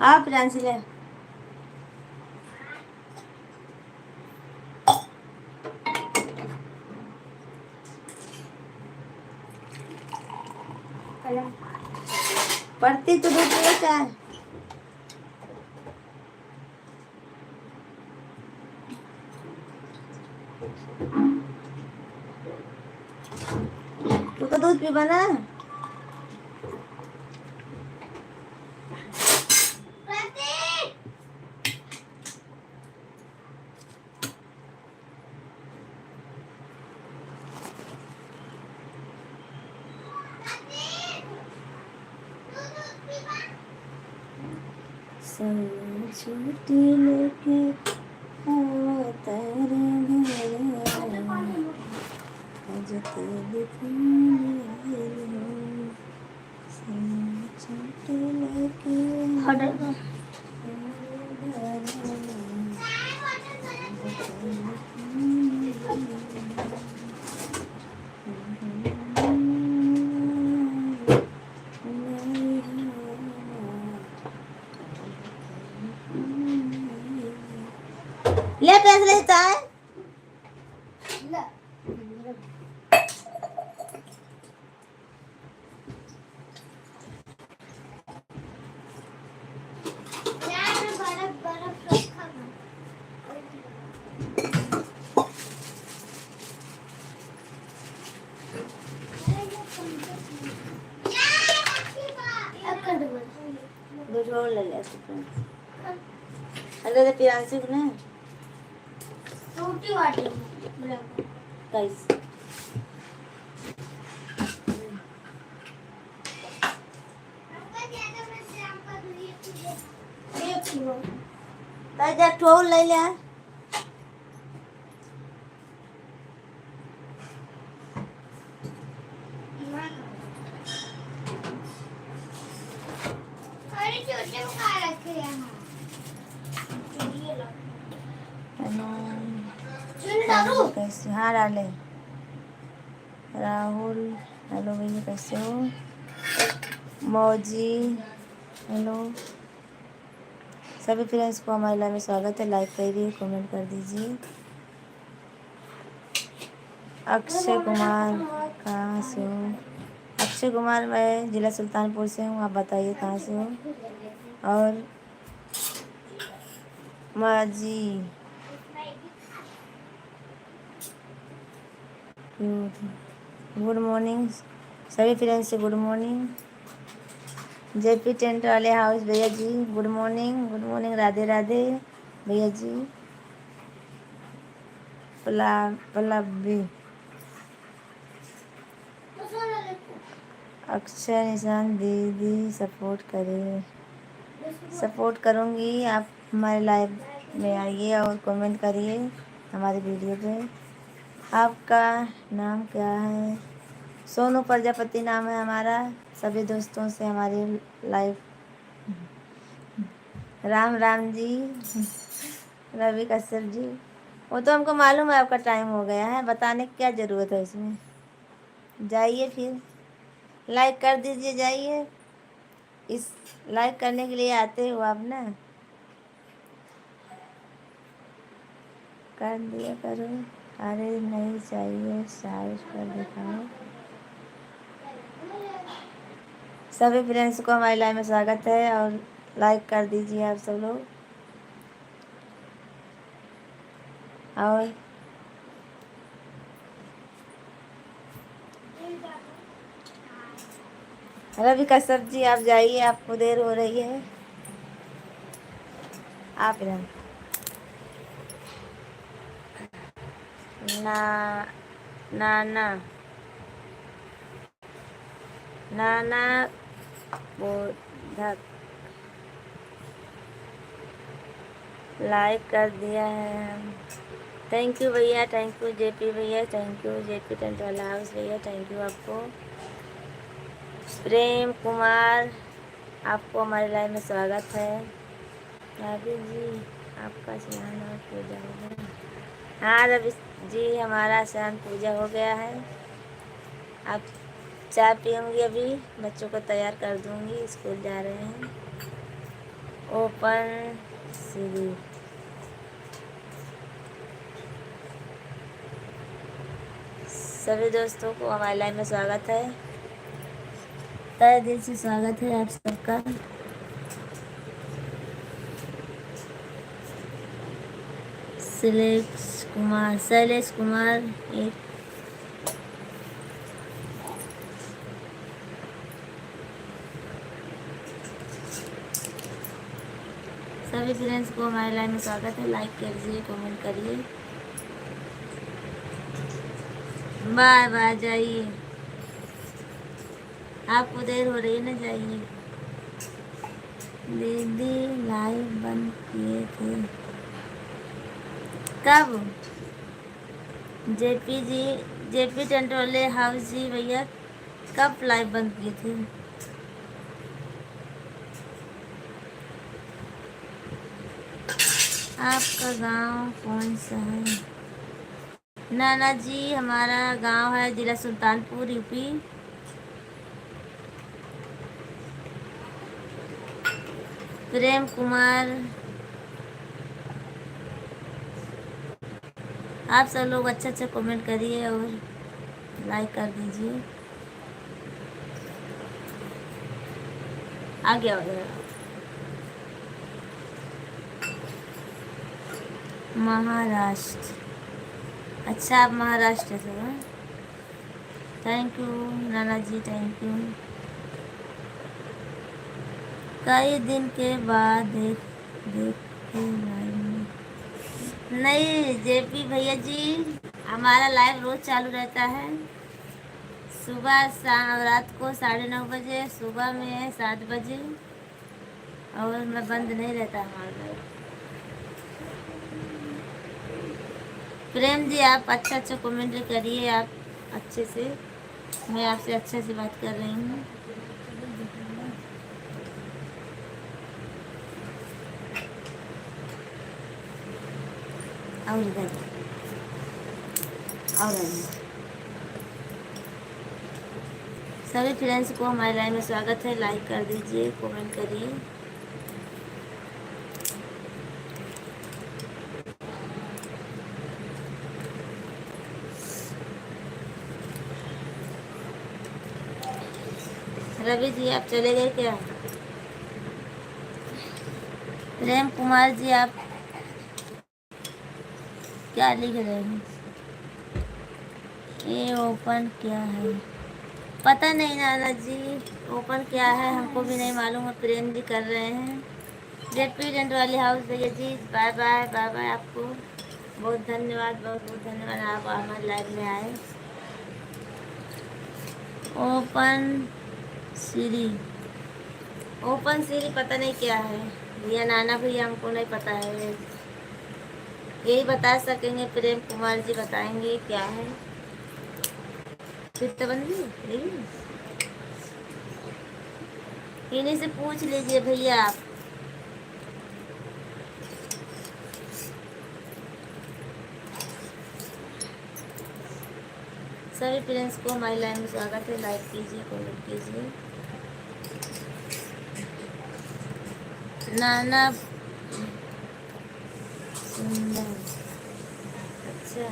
आप प्रियांशी ले पढ़ती तो दूध पियो चाहे। तू तो दूध पीबा ना। छुट्टी लेके तेरे ले पैसे लेता है। दूध और ले ले हेलो प्रियांशी को ना रोटी वाटी कैसे ताजा ठोल ले ले कैसे। हाँ डाले राहुल हेलो भैया कैसे हो। मौजी हेलो। सभी फ्रेंड्स को हमारे लाइव में स्वागत है। लाइक करिए कमेंट कर दीजिए। अक्षय कुमार कहाँ से हो। अक्षय कुमार मैं जिला सुल्तानपुर से हूँ। आप बताइए कहाँ से हो। और माजी गुड मॉर्निंग सभी फ्रेंड्स से गुड मॉर्निंग। जेपी टेंट वाले हाउस भैया जी गुड मॉर्निंग राधे राधे भैया जी। पल्लवी अक्षय निशान दीदी सपोर्ट करूँगी। आप हमारे लाइव में आइए और कमेंट करिए हमारे वीडियो पे। आपका नाम क्या है। सोनू प्रजापति नाम है हमारा। सभी दोस्तों से हमारे लाइव राम राम जी रवि कश्यप जी। वो तो हमको मालूम है आपका टाइम हो गया है। बताने की क्या ज़रूरत है इसमें। जाइए फिर लाइक कर दीजिए। जाइए इस लाइक करने के लिए आते हो आप ना। कर दिया करो। अरे नहीं चाहिए साइज पर दिखाओ। सभी फ्रेंड्स को हमारे लाइव में स्वागत है और लाइक कर दीजिए आप सब लोग। और रवि कश्यप जी आप जाइए आपको देर हो रही है। आप नाना बोधक लाइक कर दिया है। थैंक यू भैया थैंक यू जेपी भैया थैंक यू जेपी टेंट वाला हाउस भैया थैंक यू आपको। प्रेम कुमार आपको हमारे लाइव में स्वागत है। राधे जी आपका स्नान और पूजा हो गया? हाँ रवि जी, हमारा स्नान पूजा हो गया है। अब चाय पीऊँगी, अभी बच्चों को तैयार कर दूँगी, स्कूल जा रहे हैं। ओपन सीरी, सभी दोस्तों को हमारे लाइव में स्वागत है, तहे दिल से स्वागत है आप सबका। शैलेश कुमार एक, सभी फ्रेंड्स को हमारे लाइव में स्वागत है। लाइक कीजिए, कमेंट करिए। बाय बाय, जाइए, आपको देर हो रही है ना, जाइए। दीदी लाइव बंद किए थे कब? जेपी टंटोले हाउस जी भैया, कब लाइव बंद किए थे? आपका गांव कौन सा है? नाना जी, हमारा गांव है जिला सुल्तानपुर, यूपी। प्रेम कुमार, आप सब लोग अच्छा अच्छा कमेंट करिए और लाइक कर दीजिए। आ गया महाराष्ट्र, अच्छा आप महाराष्ट्र से हैं। Thank you Nana ji, thank you. कई दिन के बाद देख के लाइव में। नहीं जेपी भैया जी, हमारा लाइव रोज चालू रहता है, सुबह शाम, रात को 9:30 बजे, सुबह में 7 बजे, और मैं बंद नहीं रहता हमारा लाइव। प्रेम जी, आप अच्छा अच्छा कमेंट करिए, आप अच्छे से, मैं आपसे अच्छे से बात कर रही हूँ। और इधर और सभी फ्रेंड्स को हमारे लाइव में स्वागत है। लाइक कर दीजिए, कमेंट करिए। रवि जी, आप चले गए क्या? प्रेम कुमार जी, आप क्या लिख रहे हैं? ये ओपन क्या है? पता नहीं नाना जी, ओपन क्या है हमको भी नहीं मालूम है। प्रेम जी कर रहे हैं। जेपी टेंट वाली हाउस भैया जी, बाय बाय, बाय बाय। आपको बहुत धन्यवाद, बहुत बहुत धन्यवाद, आप हमारे लाइव में आए। ओपन सीरी, ओपन सीरी पता नहीं क्या है भैया, नाना भैया हमको नहीं पता है, यही बता सकेंगे। प्रेम कुमार जी बताएंगे क्या है। फिर तो बंदी इन्हीं से पूछ लीजिए भैया आप। सभी फ्रेंड्स को हमारी लाइन में स्वागत है। लाइक कीजिए, कमेंट कीजिए। नाना सुंदर, अच्छा,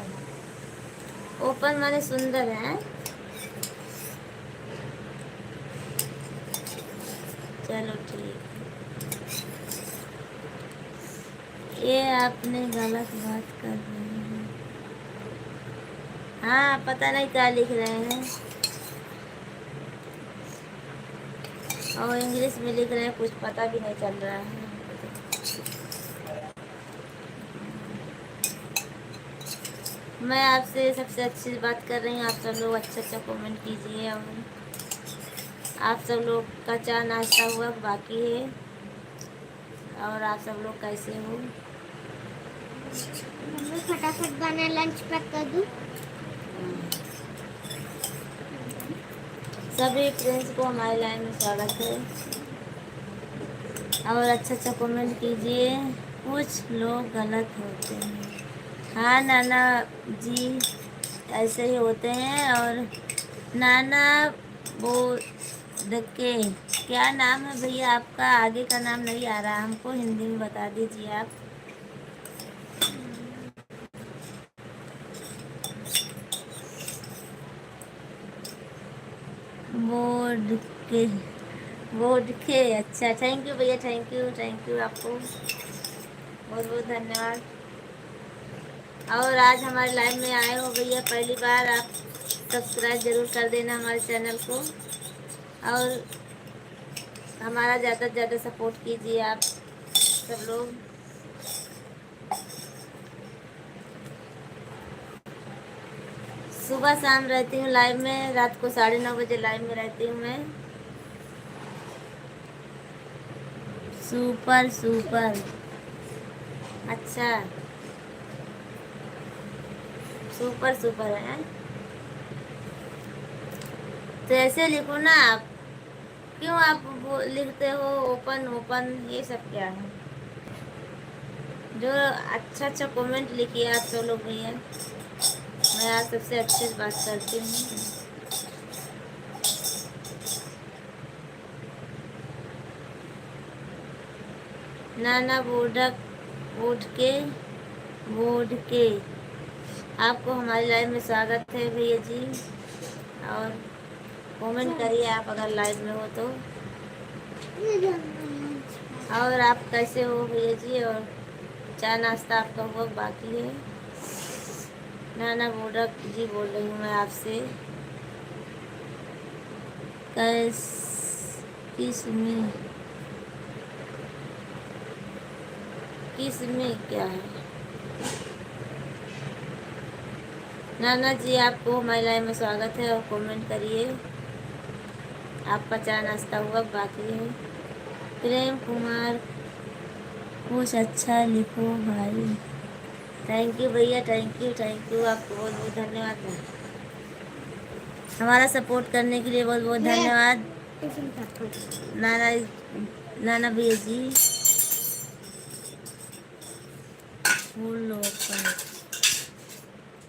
ओपन माने सुंदर है। चलो ठीक, ये आपने गलत बात कर रहे हैं। हाँ पता नहीं क्या लिख रहे हैं, और इंग्लिश में लिख रहे हैं, कुछ पता भी नहीं चल रहा है। मैं आपसे सबसे अच्छी बात कर रही हूँ, आप सब लोग अच्छा अच्छा कमेंट कीजिए। और आप सब लोग का चाय नाश्ता हुआ बाकी है, और आप सब लोग कैसे हो? फटाफट बना, लंच पैक कर दूँ। सभी फ्रेंड्स को हमारे लाइन में स्वागत है, और अच्छा अच्छा कमेंट कीजिए। कुछ लोग गलत होते हैं। हाँ नाना जी, ऐसे ही होते हैं। और नाना वो के क्या नाम है भैया आपका? आगे का नाम नहीं आ रहा हमको, हिंदी में बता दीजिए आप। बोर्ड के, बोर्ड के। अच्छा, थैंक यू भैया, थैंक यू आपको बहुत बहुत धन्यवाद। और आज हमारे लाइव में आए हो भैया पहली बार, आप सब्सक्राइब जरूर कर देना हमारे चैनल को, और हमारा ज़्यादा से ज़्यादा सपोर्ट कीजिए आप सब लोग। सुबह शाम रहती हूँ लाइव में, रात को 9:30 बजे लाइव में रहती हूँ मैं। सुपर सुपर, अच्छा सुपर सुपर है। तो ऐसे लिखो ना आप, क्यों आप वो लिखते हो ओपन ओपन, ये सब क्या है? जो अच्छा अच्छा कमेंट लिखिए आप सब लोग भैया, मैं आज सबसे अच्छे से बात करती हूँ। नाना बोर्डक बोर्ड के आपको हमारे लाइव में स्वागत है भैया जी। और कमेंट करिए आप अगर लाइव में हो तो। और आप कैसे हो भैया जी? और चाय नाश्ता आपका हुआ बाकी है? नाना बोडक जी बोल रही हूँ मैं आपसे। कैस किसमें क्या है? नाना जी आपको हमारे लाइव में स्वागत है, और कमेंट करिए आपका चाय नाश्ता हुआ बाकी है। प्रेम कुमार, कुछ अच्छा लिखो भाई। थैंक यू भैया, थैंक यू आपको बहुत बहुत धन्यवाद। हमारा सपोर्ट करने के लिए बहुत बहुत धन्यवाद नाना नाना भैया जी। फुल ओपन,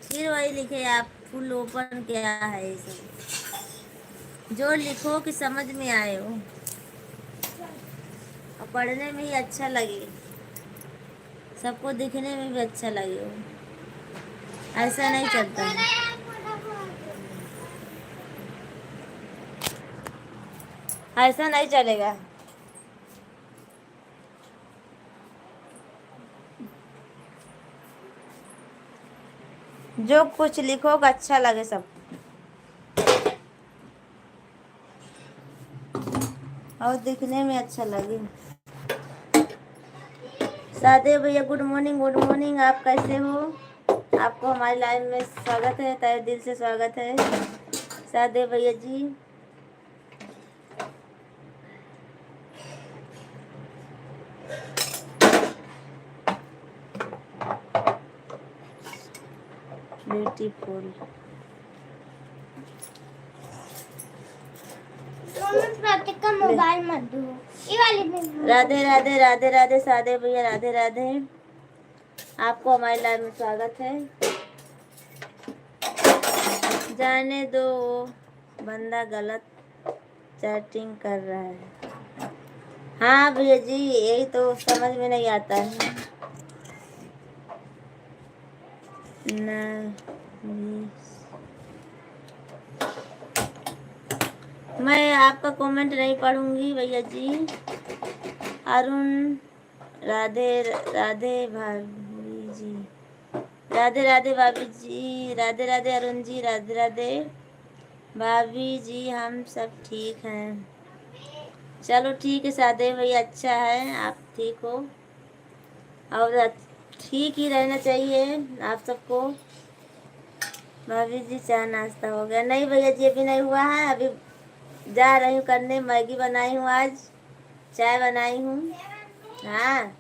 फिर वही लिखे आप, फुल ओपन क्या है ये सब? जो लिखो कि समझ में आए हो और पढ़ने में ही अच्छा लगे, सबको दिखने में भी अच्छा लगे हो, ऐसा नहीं चलता है। ऐसा नहीं चलेगा। जो कुछ लिखो अच्छा लगे सब, और दिखने में अच्छा लगे। सादे भैया गुड मॉर्निंग, आप कैसे हो? आपको हमारे लाइव में स्वागत है, तहे दिल से स्वागत है सादे भैया जी। ब्यूटीफुल, मोबाइल मत दो, ये वाली। राधे राधे राधे राधे सादे भैया, राधे राधे, आपको हमारे लाइव में स्वागत है। जाने दो, बंदा गलत चैटिंग कर रहा है। हाँ भैया जी, यही तो समझ में नहीं आता है ना। मैं आपका कमेंट नहीं पढ़ूंगी भैया जी। अरुण, राधे राधे भाभी जी, राधे राधे भाभी जी, राधे राधे अरुण जी, राधे राधे भाभी जी, हम सब ठीक हैं। चलो ठीक है सादे भैया, अच्छा है आप ठीक हो, और ठीक ही रहना चाहिए आप सबको। भाभी जी चाय नाश्ता हो गया? नहीं भैया जी, अभी नहीं हुआ है, अभी जा रही हूँ करने। मैगी बनाई हूँ आज, चाय बनाई हूँ। हाँ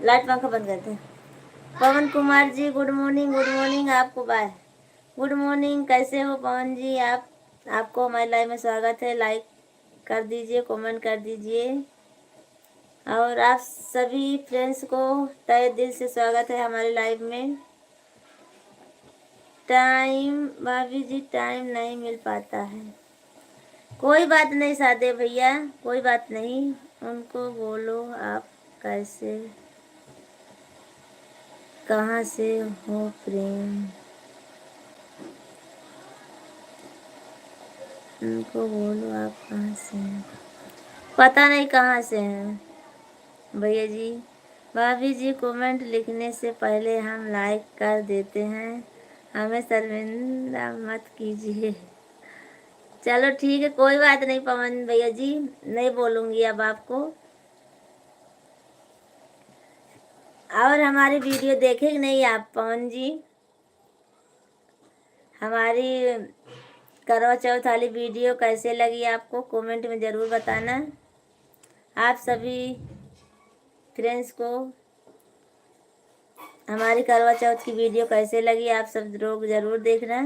लाइट पंखा बंद करते हैं। पवन कुमार जी गुड मॉर्निंग आपको, बाय। गुड मॉर्निंग, कैसे हो पवन जी आप? आपको हमारे लाइव में स्वागत है, लाइक कर दीजिए, कमेंट कर दीजिए। और आप सभी फ्रेंड्स को तहे दिल से स्वागत है हमारे लाइव में। टाइम भाभी जी टाइम नहीं मिल पाता है, कोई बात नहीं सादे भैया, कोई बात नहीं। उनको बोलो आप कैसे कहाँ से हो प्रेम, उनको बोलो आप कहाँ से हैं। पता नहीं कहाँ से हैं भैया जी। भाभी जी कमेंट लिखने से पहले हम लाइक कर देते हैं, हमें शर्मिंदा मत कीजिए। चलो ठीक है, कोई बात नहीं पवन भैया जी, नहीं बोलूँगी अब आपको। और हमारी वीडियो देखे कि नहीं आप पवन जी? हमारी करवा चौथ वाली वीडियो कैसे लगी आपको कमेंट में ज़रूर बताना। आप सभी फ्रेंड्स को हमारी करवा चौथ की वीडियो कैसे लगी आप सब लोग ज़रूर देखना।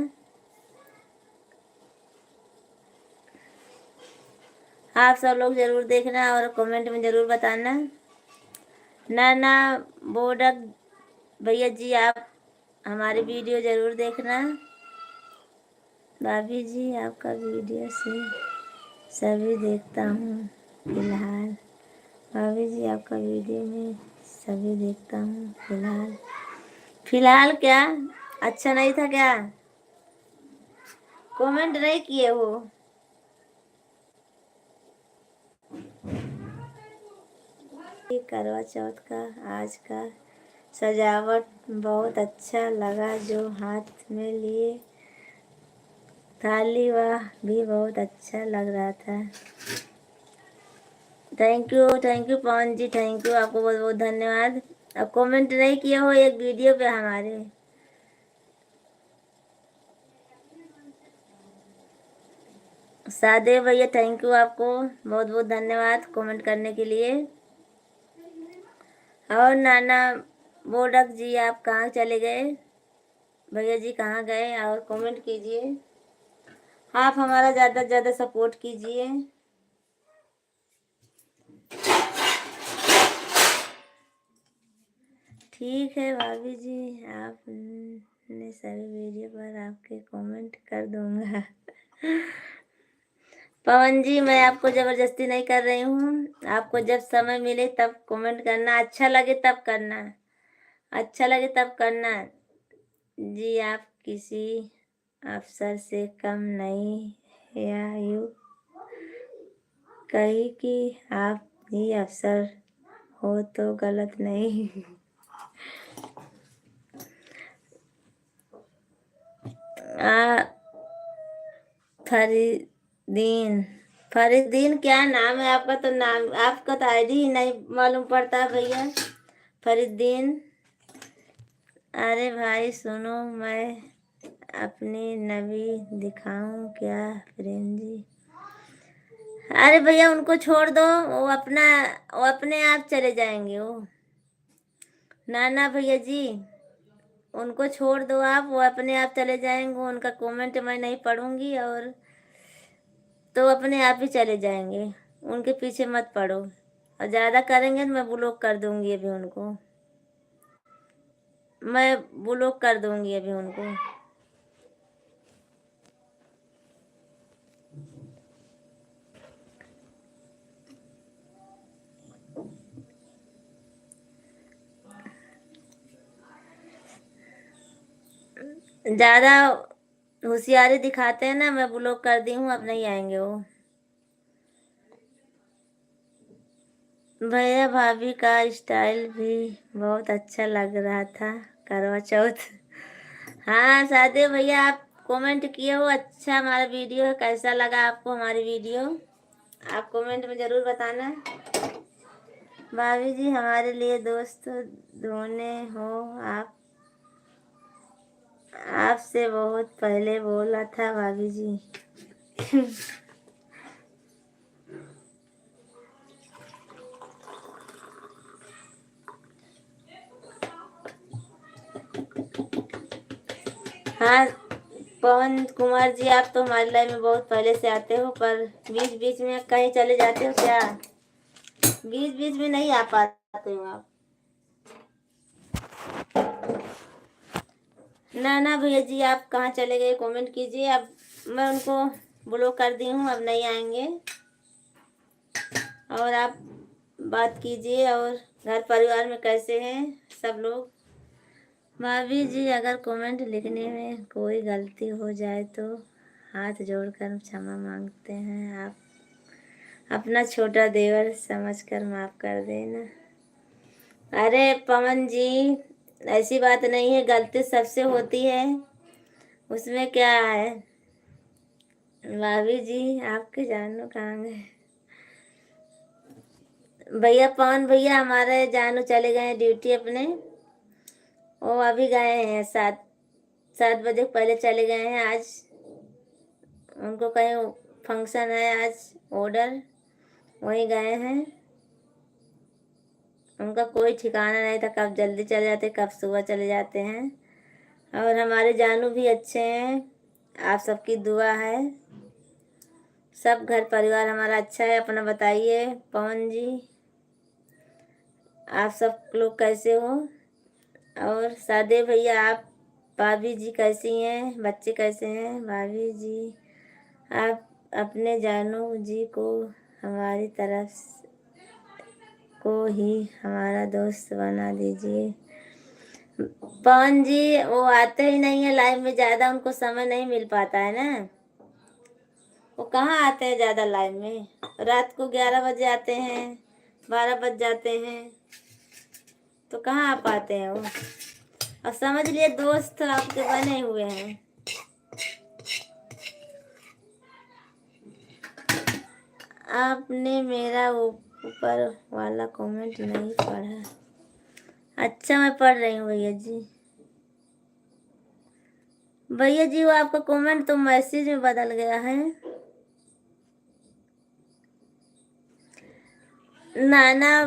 आप सब लोग ज़रूर देखना और कमेंट में ज़रूर बताना। नाना बोडक भैया जी आप हमारी वीडियो ज़रूर देखना। भाभी जी आपका वीडियो से सभी देखता हूँ फिलहाल। भाभी जी आपका वीडियो में सभी देखता हूँ फिलहाल। फिलहाल क्या अच्छा नहीं था क्या? कमेंट नहीं किए हो? करवा चौथ का आज का सजावट बहुत अच्छा लगा, जो हाथ में लिए थाली वह भी बहुत अच्छा लग रहा था। Thank you Pawan ji, thank you, आपको बहुत बहुत धन्यवाद। अब कमेंट नहीं किए हो एक वीडियो पे हमारे। सादे भैया थैंक यू, आपको बहुत बहुत धन्यवाद कमेंट करने के लिए। और नाना बोडक जी आप कहाँ चले गए? भैया जी कहाँ गए? और कमेंट कीजिए, आप हमारा ज़्यादा से ज़्यादा सपोर्ट कीजिए। ठीक है भाभी जी, आपने सभी वीडियो पर आपके कमेंट कर दूंगा। पवन जी मैं आपको ज़बरदस्ती नहीं कर रही हूँ, आपको जब समय मिले तब कमेंट करना, अच्छा लगे तब करना, अच्छा लगे तब करना जी। आप किसी अफसर से कम नहीं या यूँ कही कि आप ही अफसर हो तो गलत नहीं। फरीदीन, फरीदीन क्या नाम है आपका? तो नाम आपका तो आईडी ही नहीं मालूम पड़ता भैया। फरीदीन, अरे भाई सुनो, मैं अपनी नबी दिखाऊं क्या प्रेम जी? अरे भैया उनको छोड़ दो, वो अपने आप चले जाएंगे वो। ना भैया जी उनको छोड़ दो आप, वो अपने आप चले जाएंगे, उनका कमेंट मैं नहीं पढ़ूंगी और तो अपने आप ही चले जाएंगे, उनके पीछे मत पड़ो। और ज़्यादा करेंगे तो मैं ब्लॉक कर दूंगी अभी उनको, मैं ब्लॉक कर दूंगी अभी उनको। ज़्यादा होशियारी दिखाते हैं ना, मैं ब्लॉक कर दी हूँ, अब नहीं आएंगे वो। भैया भाभी का स्टाइल भी बहुत अच्छा लग रहा था करवा चौथ। हाँ सादे भैया आप कमेंट किए हो, अच्छा हमारा वीडियो है, कैसा लगा आपको हमारी वीडियो आप कमेंट में ज़रूर बताना। भाभी जी हमारे लिए दोस्त ढूंढे हो आप, आपसे बहुत पहले बोला था भाभी जी। हाँ पवन कुमार जी, आप तो हमारी लाइफ में बहुत पहले से आते हो, पर बीच बीच में कहीं चले जाते हो क्या? बीच बीच में नहीं आ पाते हो आप। ना ना भैया जी, आप कहाँ चले गए? कमेंट कीजिए। अब मैं उनको ब्लॉक कर दी हूँ, अब नहीं आएंगे। और आप बात कीजिए। और घर परिवार में कैसे हैं सब लोग? भाभी जी, अगर कमेंट लिखने में कोई गलती हो जाए तो हाथ जोड़कर क्षमा मांगते हैं। आप अपना छोटा देवर समझकर माफ कर देना। अरे पवन जी, ऐसी बात नहीं है, गलती सबसे होती है, उसमें क्या है? भाभी जी, आपके जानू कहाँ गए? भैया पवन भैया हमारे जानू चले गए हैं ड्यूटी अपने। वो अभी गए हैं, 7 बजे पहले चले गए हैं। आज उनको कहीं फंक्शन है आज, ऑर्डर, वहीं गए हैं। उनका कोई ठिकाना नहीं था, कब जल्दी चले जाते, कब सुबह चले जाते हैं। और हमारे जानू भी अच्छे हैं, आप सबकी दुआ है। सब घर परिवार हमारा अच्छा है। अपना बताइए पवन जी, आप सब लोग कैसे हो? और सादे भैया, आप भाभी जी कैसी हैं? बच्चे कैसे हैं? भाभी जी, आप अपने जानू जी को हमारी तरफ को ही हमारा दोस्त बना दीजिए। पवन जी, वो आते ही नहीं है लाइव में, ज़्यादा उनको समय नहीं मिल पाता है ना। वो कहाँ आते हैं ज़्यादा लाइव में? रात को 11 बजे आते हैं, 12 बज जाते हैं, तो कहाँ आ पाते हैं वो। और समझ लिए दोस्त आपके बने हुए हैं। आपने मेरा ऊपर वाला कमेंट नहीं पढ़ा? अच्छा, मैं पढ़ रही हूँ भैया जी। भैया जी, वो आपका कमेंट तो मैसेज में बदल गया है। नाना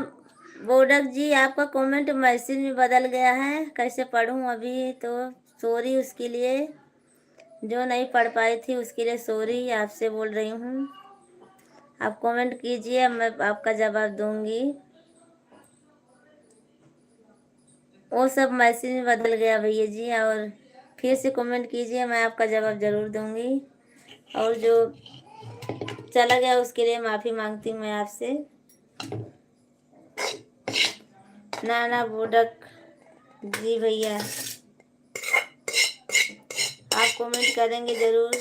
बोडक जी, आपका कमेंट मैसेज में बदल गया है, कैसे पढ़ूं अभी तो? सॉरी उसके लिए, जो नहीं पढ़ पाई थी उसके लिए सॉरी, आपसे बोल रही हूँ। आप कमेंट कीजिए, मैं आपका जवाब दूंगी। वो सब मैसेज में बदल गया भैया जी, और फिर से कमेंट कीजिए, मैं आपका जवाब ज़रूर दूंगी। और जो चला गया उसके लिए माफ़ी मांगती हूँ मैं आपसे। नाना बोडक जी भैया, आप कमेंट करेंगे ज़रूर।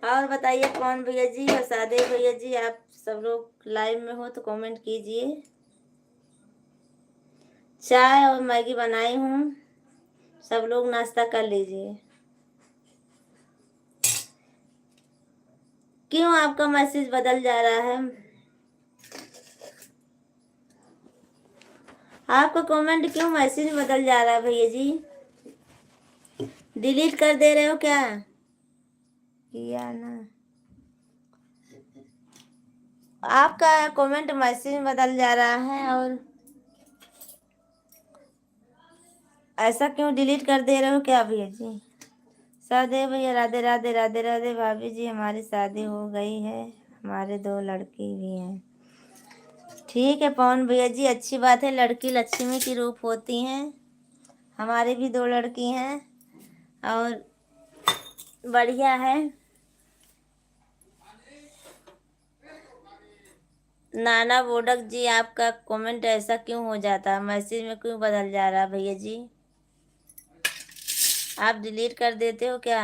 और बताइए कौन भैया जी और सादे भैया जी, आप सब लोग लाइव में हो तो कमेंट कीजिए। चाय और मैगी बनाई हूँ, सब लोग नाश्ता कर लीजिए। क्यों आपका मैसेज बदल जा रहा है? आपका कमेंट क्यों मैसेज बदल जा रहा है भैया जी? डिलीट कर दे रहे हो क्या? किया ना, आपका कमेंट मैसेज बदल जा रहा है। और ऐसा क्यों डिलीट कर दे रहे हो क्या भैया जी? सादे भैया, राधे राधे राधे राधे। भाभी जी, हमारी शादी हो गई है, हमारे 2 लड़की भी हैं। ठीक है पवन भैया जी, अच्छी बात है, लड़की लक्ष्मी की रूप होती हैं। हमारी भी 2 लड़की हैं और बढ़िया है। नाना बोडक जी, आपका कमेंट ऐसा क्यों हो जाता है? मैसेज में क्यों बदल जा रहा है भैया जी? आप डिलीट कर देते हो क्या?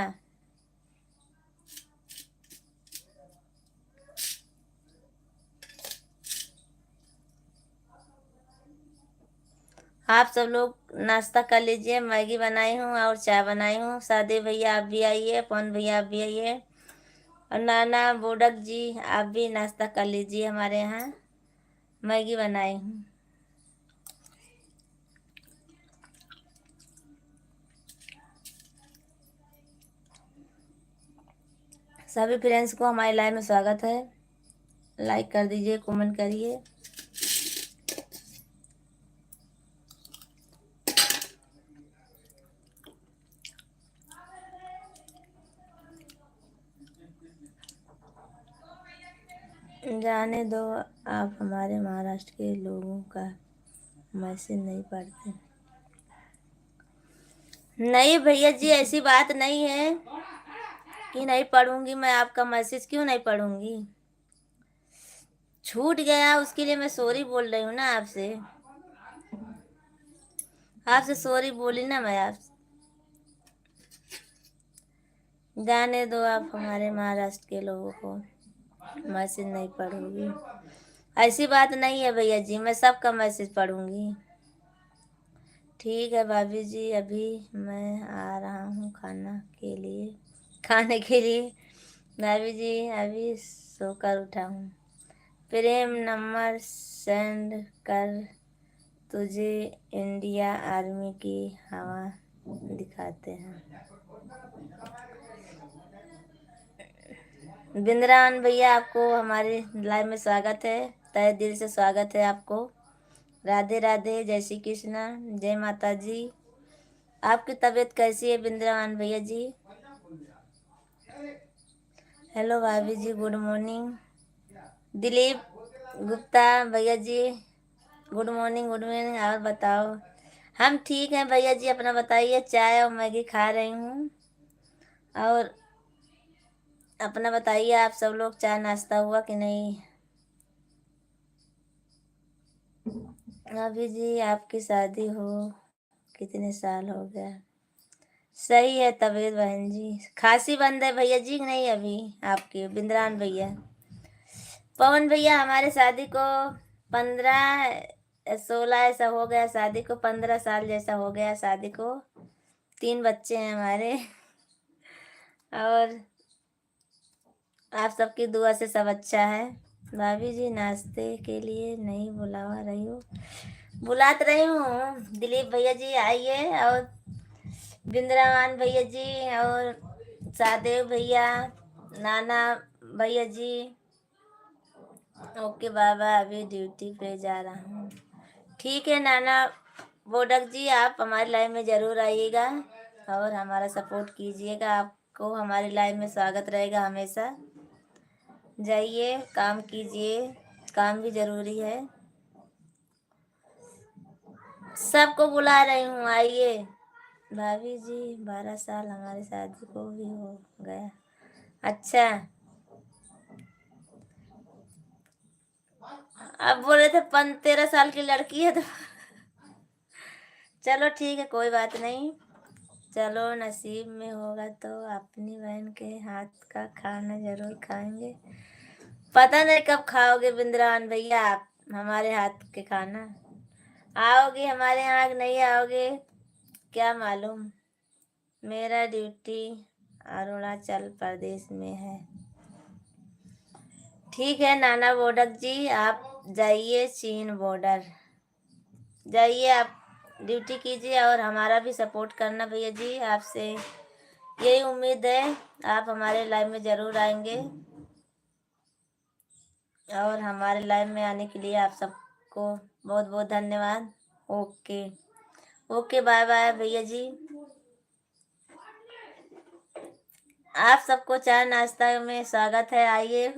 आप सब लोग नाश्ता कर लीजिए, मैगी बनाई हूँ और चाय बनाई हूँ। सादे भैया आप भी आइए, पवन भैया आप भी आइए, और नाना बोडक जी आप भी नाश्ता कर लीजिए, हमारे यहाँ मैगी बनाई हूँ। सभी फ्रेंड्स को हमारे लाइव में स्वागत है। लाइक कर दीजिए, कमेंट करिए। जाने दो, आप हमारे महाराष्ट्र के लोगों का मैसेज नहीं पढ़ते। नहीं भैया जी, ऐसी बात नहीं है कि नहीं पढ़ूंगी। मैं आपका मैसेज क्यों नहीं पढ़ूंगी? छूट गया, उसके लिए मैं सॉरी बोल रही हूँ ना आपसे। आपसे सॉरी बोली ना मैं आपसे। जाने दो, आप हमारे महाराष्ट्र के लोगों को मैसेज नहीं पढ़ूंगी। ऐसी बात नहीं है भैया जी, मैं सबका मैसेज पढ़ूंगी। ठीक है भाभी जी, अभी मैं आ रहा हूँ खाने के लिए। भाभी जी अभी सोकर उठा हूँ। प्रेम नंबर सेंड कर, तुझे इंडिया आर्मी की हवा दिखाते हैं। बिंद्रान भैया, आपको हमारे लाइव में स्वागत है, तहे दिल से स्वागत है आपको। राधे राधे, जय श्री कृष्णा, जय माता जी। आपकी तबीयत कैसी है बिंद्रान भैया जी? हेलो भाभी जी, गुड मॉर्निंग। दिलीप गुप्ता भैया जी, गुड मॉर्निंग, गुड मॉर्निंग। और बताओ? हम ठीक हैं भैया जी, अपना बताइए। चाय और मैगी खा रही हूँ। और अपना बताइए, आप सब लोग चाय नाश्ता हुआ कि नहीं? अभी जी आपकी शादी हो कितने साल हो गया? सही है तबीयत बहन जी। खांसी बंद है भैया जी नहीं अभी आपके बिंद्रान भैया? पवन भैया, हमारे शादी को 15 16 ऐसा हो गया, शादी को 15 साल जैसा हो गया शादी को। 3 बच्चे हैं हमारे। और आप सबकी दुआ से सब अच्छा है। भाभी जी नाश्ते के लिए नहीं बुला रही हो? बुलात रही हूँ। दिलीप भैया जी आइए, और बिंद्रावान भैया जी, और सादेव भैया, नाना भैया जी। ओके बाबा, अभी ड्यूटी पे जा रहा हूँ। ठीक है नाना बोडक जी, आप हमारी लाइव में ज़रूर आइएगा और हमारा सपोर्ट कीजिएगा। आपको हमारी लाइव में स्वागत रहेगा हमेशा। जाइए काम कीजिए, काम भी ज़रूरी है। सबको बुला रही हूँ, आइए। भाभी जी 12 साल हमारी शादी को भी हो गया। अच्छा, अब बोले थे 13 साल की लड़की है तो चलो ठीक है, कोई बात नहीं। चलो नसीब में होगा तो अपनी बहन के हाथ का खाना जरूर खाएंगे। पता नहीं कब खाओगे बिंद्रान भैया आप हमारे हाथ के खाना। आओगे हमारे यहाँ कि नहीं आओगे क्या मालूम। मेरा ड्यूटी अरुणाचल प्रदेश में है। ठीक है नाना बोडक जी, आप जाइए चीन बॉर्डर। जाइए, आप ड्यूटी कीजिए और हमारा भी सपोर्ट करना भैया जी। आपसे यही उम्मीद है, आप हमारे लाइव में ज़रूर आएंगे। और हमारे लाइव में आने के लिए आप सबको बहुत बहुत धन्यवाद। ओके ओके, बाय बाय भैया जी। आप सबको चाय नाश्ता में स्वागत है, आइए।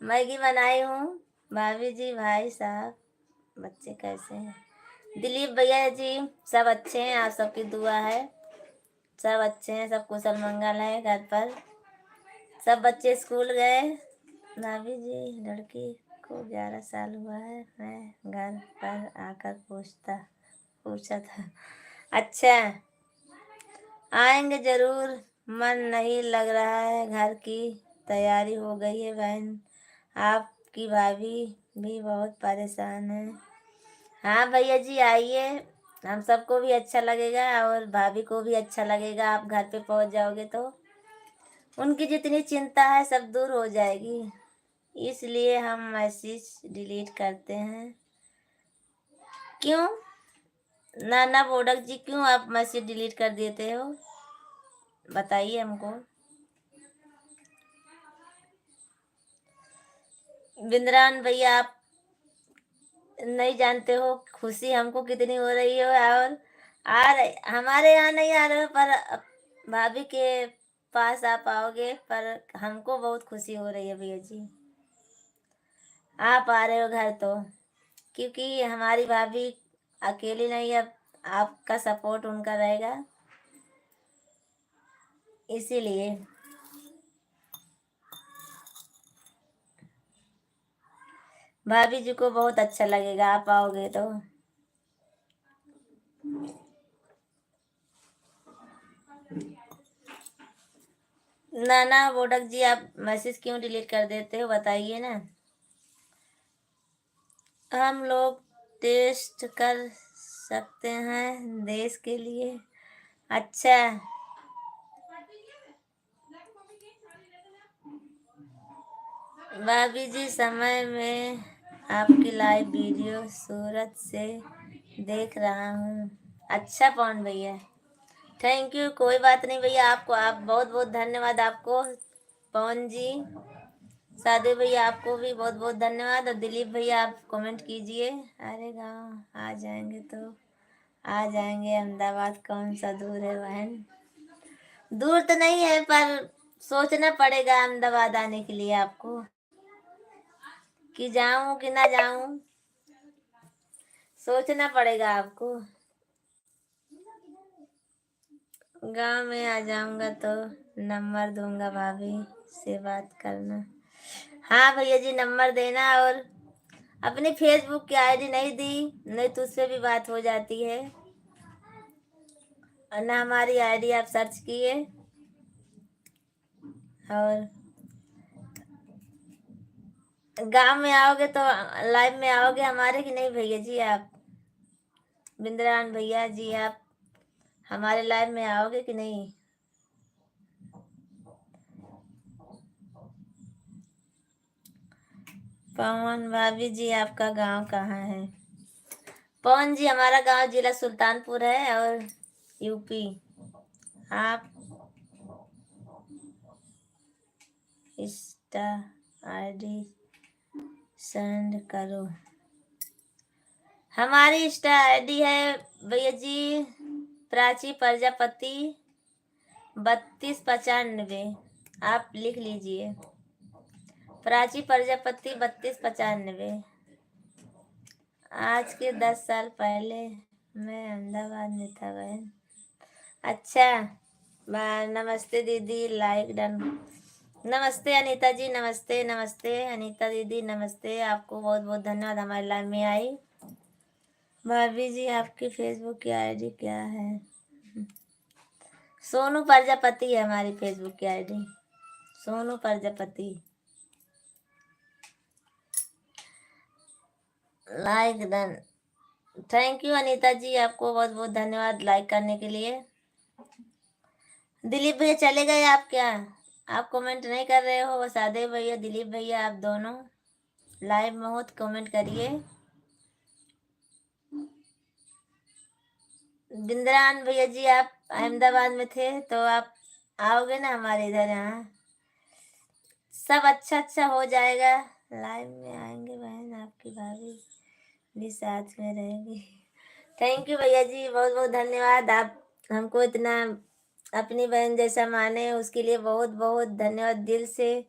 मैगी बनाई हूँ। भाभी जी, भाई साहब, बच्चे कैसे हैं? दिलीप भैया जी सब अच्छे हैं, आप सबकी दुआ है। सब अच्छे हैं, सब कुशल मंगल है घर पर। सब बच्चे स्कूल गए। भाभी जी लड़की को 11 साल हुआ है, मैं घर पर आकर पूछा था। अच्छा, आएंगे जरूर। मन नहीं लग रहा है, घर की तैयारी हो गई है बहन। आपकी भाभी भी बहुत परेशान है। हाँ भैया जी आइए, हम सबको भी अच्छा लगेगा और भाभी को भी अच्छा लगेगा। आप घर पे पहुंच जाओगे तो उनकी जितनी चिंता है सब दूर हो जाएगी। इसलिए हम मैसेज डिलीट करते हैं। क्यों नाना बोडक जी, क्यों आप मैसेज डिलीट कर देते हो? बताइए हमको। बिंद्रान भैया, आप नहीं जानते हो खुशी हमको कितनी हो रही है। और आ रहे, हमारे यहाँ नहीं आ रहे हो, पर भाभी के पास आप आओगे, पर हमको बहुत खुशी हो रही है भैया जी, आप आ रहे हो घर तो। क्योंकि हमारी भाभी अकेली नहीं है, अब आपका सपोर्ट उनका रहेगा, इसीलिए। भाभी जी को बहुत अच्छा लगेगा आप आओगे तो। ना ना बोडक जी, आप मैसेज क्यों डिलीट कर देते हो, बताइए ना। हम लोग टेस्ट कर सकते हैं देश के लिए। अच्छा, भाभी जी समय में आपकी लाइव वीडियो सूरत से देख रहा हूँ। अच्छा पवन भैया, थैंक यू, कोई बात नहीं भैया, आपको आप बहुत बहुत धन्यवाद आपको पवन जी। सादे भैया आपको भी बहुत बहुत धन्यवाद। और दिलीप भैया आप कमेंट कीजिए। अरे गाँव आ जाएंगे तो आ जाएंगे, अहमदाबाद कौन सा दूर है बहन। दूर तो नहीं है, पर सोचना पड़ेगा अहमदाबाद आने के लिए आपको, कि जाऊं कि ना जाऊं, सोचना पड़ेगा आपको। गांव में आ जाऊंगा तो नंबर दूंगा, भाभी से बात करना। हाँ भैया जी, नंबर देना। और अपनी फेसबुक की आईडी नहीं दी, नहीं तो उससे भी बात हो जाती है, और ना हमारी आईडी आप सर्च किए। और गांव में आओगे तो लाइव में आओगे हमारे, कि नहीं भैया जी आप, बिंद्रान भैया जी आप हमारे लाइव में आओगे कि नहीं। पवन भाभी जी आपका गांव कहाँ है। पवन जी हमारा गांव जिला सुल्तानपुर है, और यूपी। आप इंस्टा आईडी सेंड करो। हमारी इंस्टा आईडी है भैया जी, प्राची प्रजापति 3295। आप लिख लीजिए, प्राची प्रजापति 3295। आज के 10 साल पहले मैं अहमदाबाद में था बहन। अच्छा, नमस्ते दीदी, लाइक डन। नमस्ते अनीता जी, नमस्ते नमस्ते अनीता दीदी, नमस्ते, आपको बहुत बहुत धन्यवाद हमारे लाइव में आई। भाभी जी आपकी फेसबुक की आईडी क्या है। सोनू प्रजापति है हमारी फेसबुक की ID, Sonu Prajapati. Like done, thank you Anita ji, आपको बहुत बहुत धन्यवाद लाइक करने के लिए। दिलीप भैया चले गए आप क्या, आप कमेंट नहीं कर रहे हो। सादे भैया, दिलीप भैया, आप दोनों लाइव में हो तो कमेंट करिए। बिंद्रान भैया जी आप अहमदाबाद में थे, तो आप आओगे ना हमारे इधर। यहाँ सब अच्छा अच्छा हो जाएगा, लाइव में आएंगे बहन, आपकी भाभी भी साथ में रहेगी। थैंक यू भैया जी, बहुत बहुत धन्यवाद, आप हमको इतना अपनी बहन जैसा माने, उसके लिए बहुत बहुत धन्यवाद दिल से।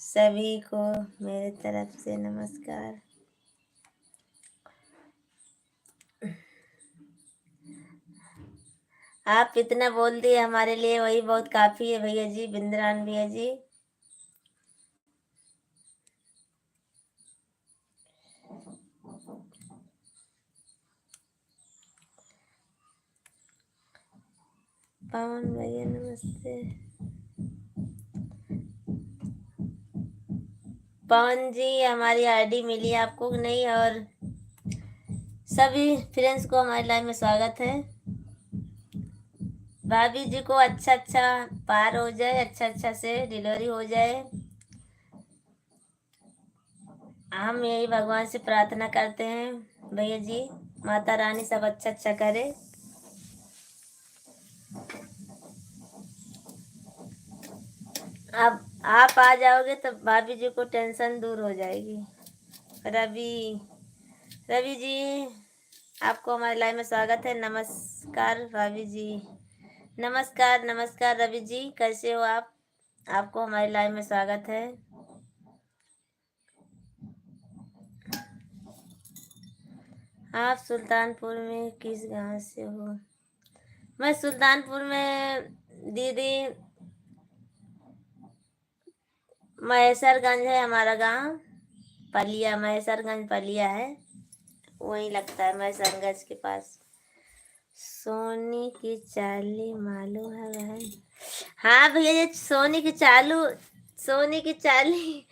सभी को मेरे तरफ से नमस्कार। आप इतना बोल दिए हमारे लिए, वही बहुत काफी है भैया जी, बिंद्रान भैया जी। पवन भैया नमस्ते। पवन जी हमारी आईडी मिली आपको कि नहीं, और सभी फ्रेंड्स को हमारी लाइव में स्वागत है। भाभी जी को अच्छा अच्छा पार हो जाए, अच्छा अच्छा से डिलीवरी हो जाए, हम यही भगवान से प्रार्थना करते हैं भैया जी। माता रानी सब अच्छा अच्छा करे। अब आप आ जाओगे तो भाभी जी को टेंशन दूर हो जाएगी। रवि, रवि जी आपको हमारे लाइव में स्वागत है। नमस्कार भाभी जी। नमस्कार नमस्कार रवि जी, कैसे हो आप? आपको हमारे लाइव में स्वागत है। आप सुल्तानपुर में किस गांव से हो? मैं सुल्तानपुर में दीदी, महेसरगंज है हमारा गांव। पलिया, महेसरगंज पलिया है, वहीं लगता है महेसरगंज के पास। सोनी की चाली मालूम है बहन? हाँ भैया, ये सोनी की चाली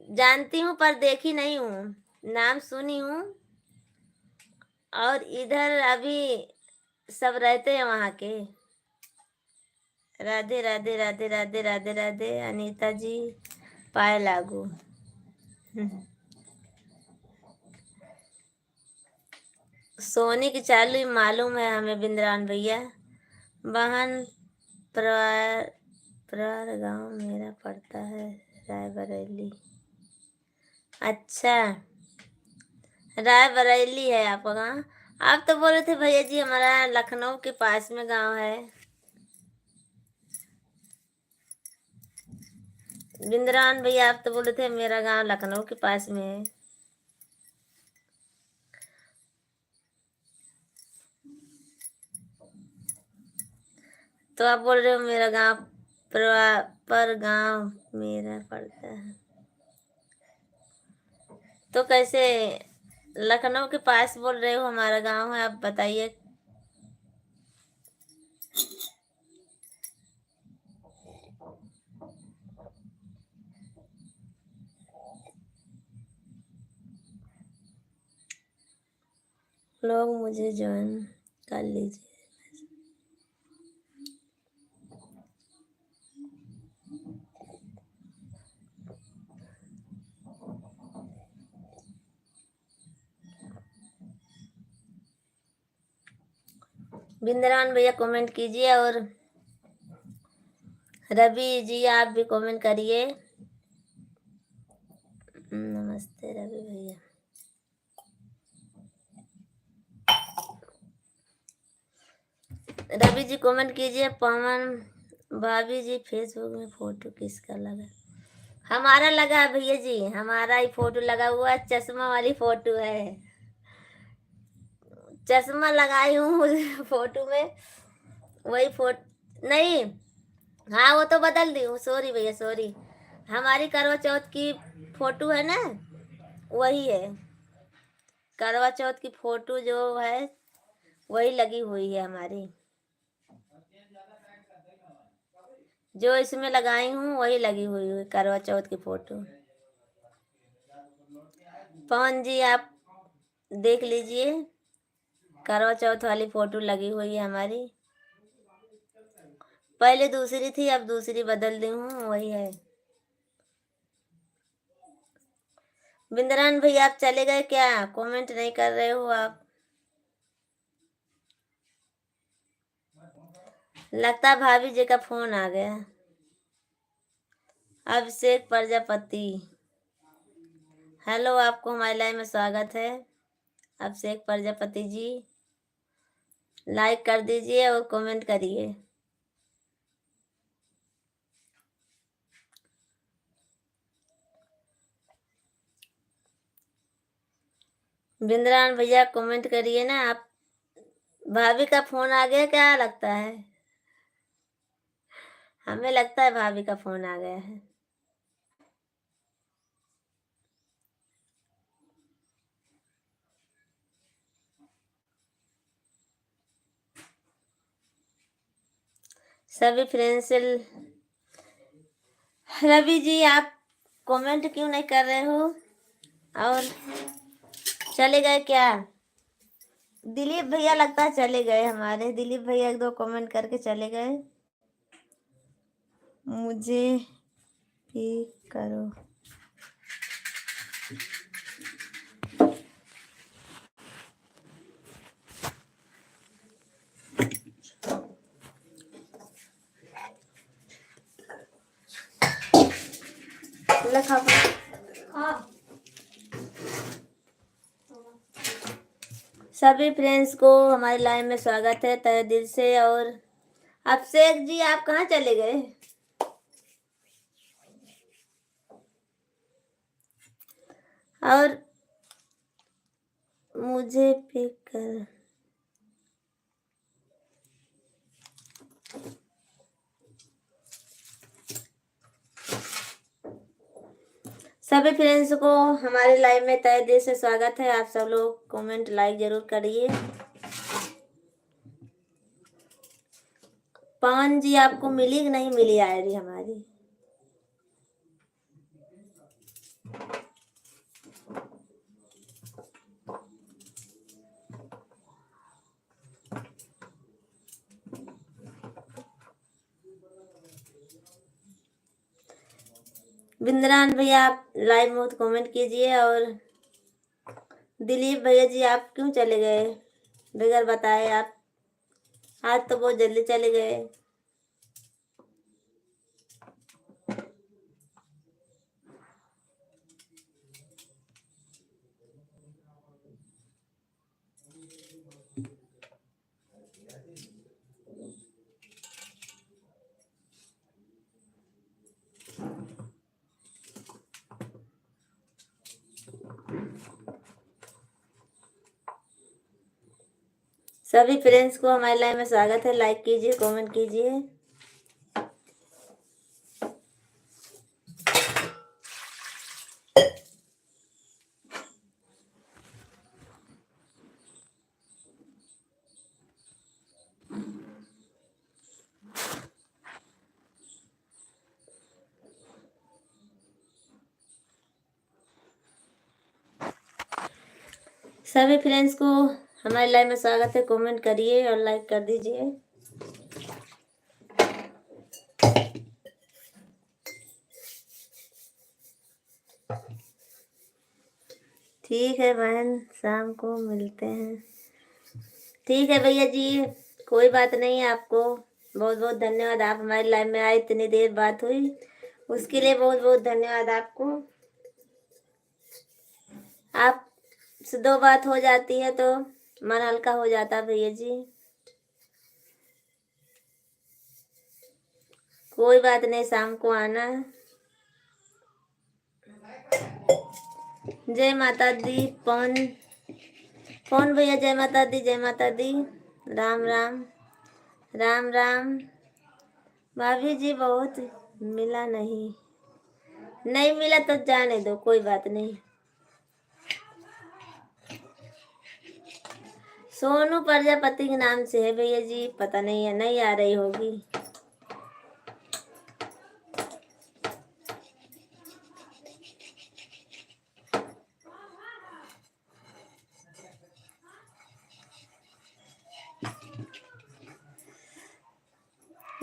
जानती हूँ पर देखी नहीं हूँ, नाम सुनी हूँ। और इधर अभी सब रहते हैं वहाँ के। राधे राधे राधे राधे राधे राधे अनीता जी, पाए लागू। सोनी की चालू मालूम है हमें बिंद्रान भैया। बहन प्रवार गांव मेरा पड़ता है रायबरेली। अच्छा, रायबरेली है आपका गाँव। आप तो बोल रहे थे भैया जी हमारा लखनऊ के पास में गांव है। बिंद्रान भैया आप तो बोल रहे थे मेरा गांव लखनऊ के पास में है। तो आप बोल रहे हो मेरा गांव पर गांव मेरा पड़ता है, तो कैसे लखनऊ के पास बोल रहे हो हमारा गांव है? आप बताइए। लोग मुझे ज्वाइन कर लीजिए। बिंद्रान भैया कमेंट कीजिए और रवि जी आप भी कमेंट करिए। नमस्ते रवि भैया। रवि जी कमेंट कीजिए। पवन भाभी जी फेसबुक में फोटो किसका लगा? हमारा लगा है भैया जी, हमारा ही फोटो लगा हुआ है, चश्मा वाली फोटो है। चश्मा लगाई हूँ उस फोटो में, वही फोटो नहीं। हाँ वो तो बदल दी हूँ, सॉरी भैया सॉरी। हमारी करवा चौथ की फोटो है ना, वही है। करवा चौथ की फोटो जो है वही लगी हुई है हमारी, जो इसमें लगाई हूँ वही लगी हुई है करवा चौथ की फोटो। पवन जी आप देख लीजिए, करवा चौथ वाली फोटो लगी हुई है हमारी। पहले दूसरी थी, अब दूसरी बदल दी हूँ, वही है। बिंदरान भैया आप चले गए क्या? कमेंट नहीं कर रहे हो आप। लगता है भाभी जी का फोन आ गया। अभिषेक प्रजापति, हेलो, आपको हमारे लाइव में स्वागत है। अभिषेक प्रजापति जी लाइक कर दीजिए और कमेंट करिए। बिंद्रान भैया कमेंट करिए ना आप। भाभी का फोन आ गया क्या लगता है? हमें लगता है भाभी का फोन आ गया है। सभी फ्रेंड्स, रवि जी आप कमेंट क्यों नहीं कर रहे हो? और चले गए क्या? दिलीप भैया लगता है चले गए हमारे। दिलीप भैया एक दो कमेंट करके चले गए। मुझे भी करो। लखा सभी फ्रेंड्स को हमारे लाइव में स्वागत है तहे दिल से। और अभिषेक जी आप कहाँ चले गए? और मुझे पिक कर सभी फ्रेंड्स को हमारे लाइव में तहे दिल से स्वागत है। आप सब लोग कमेंट लाइक जरूर करिए। पवन जी आपको मिली कि नहीं मिली आईडी हमारी? बिंद्रान भैया आप लाइव में कमेंट कीजिए। और दिलीप भैया जी आप क्यों चले गए बगैर बताए? आप आज तो बहुत जल्दी चले गए। सभी फ्रेंड्स को हमारे लाइव में स्वागत है। लाइक कीजिए, कमेंट कीजिए। सभी फ्रेंड्स को हमारे लाइव में स्वागत है। कमेंट करिए और लाइक कर दीजिए। ठीक है बहन, शाम को मिलते हैं। ठीक है भैया जी, कोई बात नहीं। आपको बहुत बहुत धन्यवाद, आप हमारे लाइव में आए, इतनी देर बात हुई उसके लिए बहुत बहुत धन्यवाद आपको। आप से दो बात हो जाती है तो मन हल्का हो जाता भैया जी। कोई बात नहीं, शाम को आना। जय माता दी पवन भैया, जय माता दी, जय माता दी। राम राम राम राम। भाभी जी बहुत मिला नहीं मिला तो जाने दो, कोई बात नहीं। सोनू प्रजापति के नाम से है भैया जी, पता नहीं है, नहीं आ रही होगी।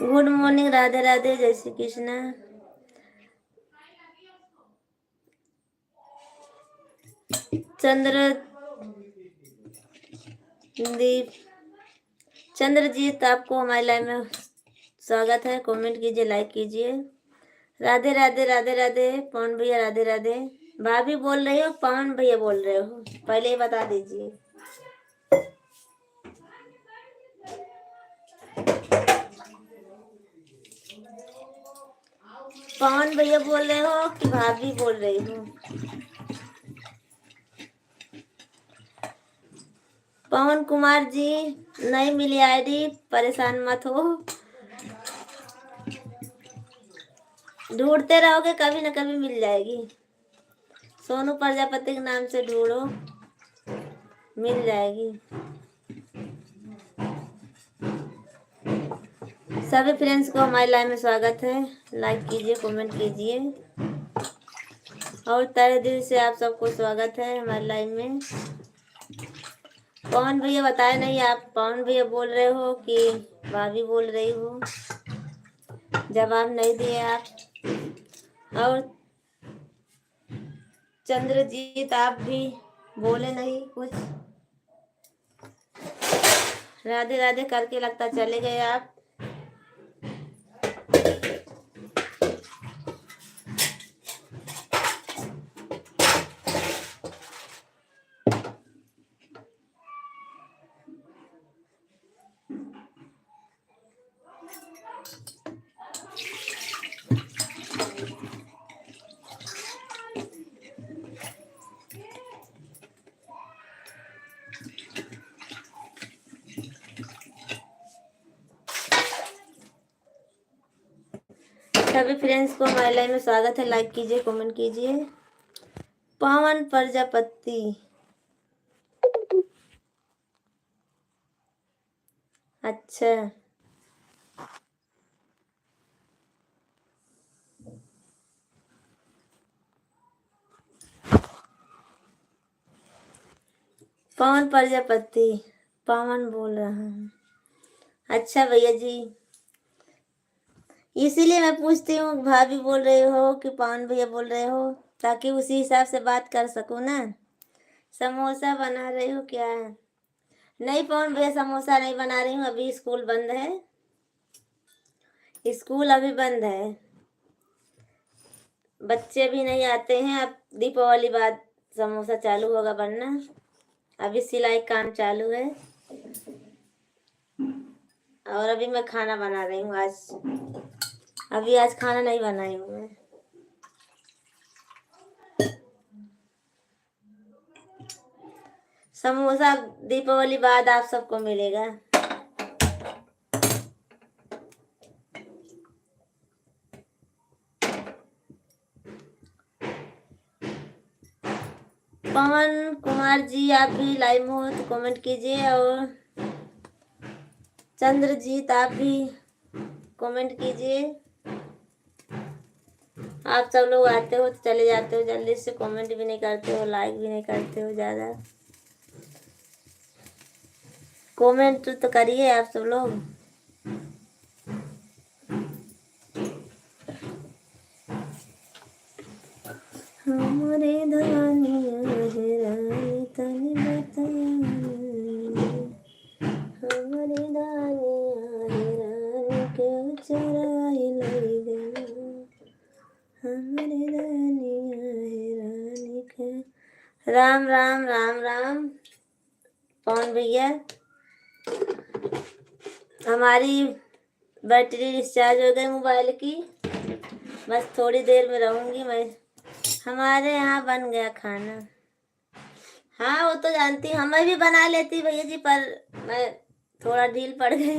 गुड मॉर्निंग, राधे राधे, जय श्री कृष्णा। चंद्रजीत आपको हमारे लाइव में स्वागत है। कमेंट कीजिए, लाइक कीजिए। राधे राधे राधे राधे। पवन भैया राधे राधे। भाभी बोल रही हो पवन भैया बोल रहे हो, पहले ही बता दीजिए। पवन भैया बोल रहे हो कि भाभी बोल रही हो? पवन कुमार जी नहीं मिली आईडी, परेशान मत हो, ढूंढते रहोगे कभी ना कभी मिल जाएगी। सोनू प्रजापति के नाम से ढूंढो, मिल जाएगी। सभी फ्रेंड्स को हमारे लाइव में स्वागत है। लाइक कीजिए, कमेंट कीजिए। और तहे दिल से आप सबको स्वागत है हमारे लाइव में। पवन भैया बताए नहीं, आप पवन भैया बोल रहे हो कि भाभी बोल रही हो? जवाब नहीं दिए आप। और चंद्रजीत आप भी बोले नहीं कुछ। राधे राधे करके लगता चले गए आप। सभी फ्रेंड्स को हमारे लाइव में स्वागत है। लाइक कीजिए, कमेंट कीजिए। पवन प्रजापति, अच्छा पवन प्रजापति, पवन बोल रहा हूँ। अच्छा भैया जी, इसीलिए मैं पूछती हूँ भाभी बोल रहे हो कि पवन भैया बोल रहे हो, ताकि उसी हिसाब से बात कर सकूँ ना। समोसा बना रही हो क्या? नहीं पवन भैया, समोसा नहीं बना रही हूँ, अभी स्कूल बंद है। स्कूल अभी बंद है, बच्चे भी नहीं आते हैं। अब दीपावली बाद समोसा चालू होगा बनना। अभी सिलाई काम चालू है और अभी मैं खाना बना रही हूँ। आज खाना नहीं बनाई हूँ मैं। समोसा दीपावली बाद आप सबको मिलेगा। पवन कुमार जी, आप भी लाइव में हो तो कमेंट कीजिए, और चंद्रजीत आप भी कमेंट कीजिए। आप सब लोग आते हो तो चले जाते हो जल्दी से, कमेंट भी नहीं करते हो, लाइक भी नहीं करते हो ज़्यादा। कमेंट तो करिए आप सब लोग। हमारे धानिया है रानी तनी बताया, हमारे धानिया है रानी के चराई लई गया, हमारे धानिया है रानी के। राम राम राम राम पवन भैया, हमारी बैटरी डिस्चार्ज हो गई मोबाइल की, बस थोड़ी देर में रहूँगी मैं। हमारे यहाँ बन गया खाना। हाँ वो तो जानती हूँ, मैं भी बना लेती भैया जी, पर मैं थोड़ा ढील पड़ गई,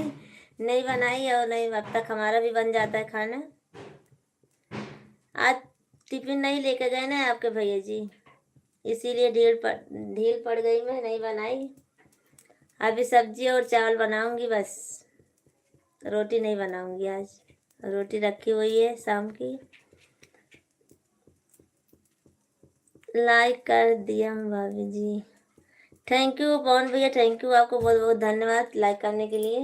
नहीं बनाई। और नहीं, अब तक हमारा भी बन जाता है खाना। आज टिफिन नहीं लेके गए ना आपके भैया जी, इसीलिए ढील पड़ गई, मैं नहीं बनाई। अभी सब्जी और चावल बनाऊंगी बस, रोटी नहीं बनाऊंगी आज। रोटी रखी हुई है शाम की। लाइक कर दिया भाभी जी, थैंक यू पवन भैया, थैंक यू, आपको बहुत बहुत धन्यवाद लाइक करने के लिए।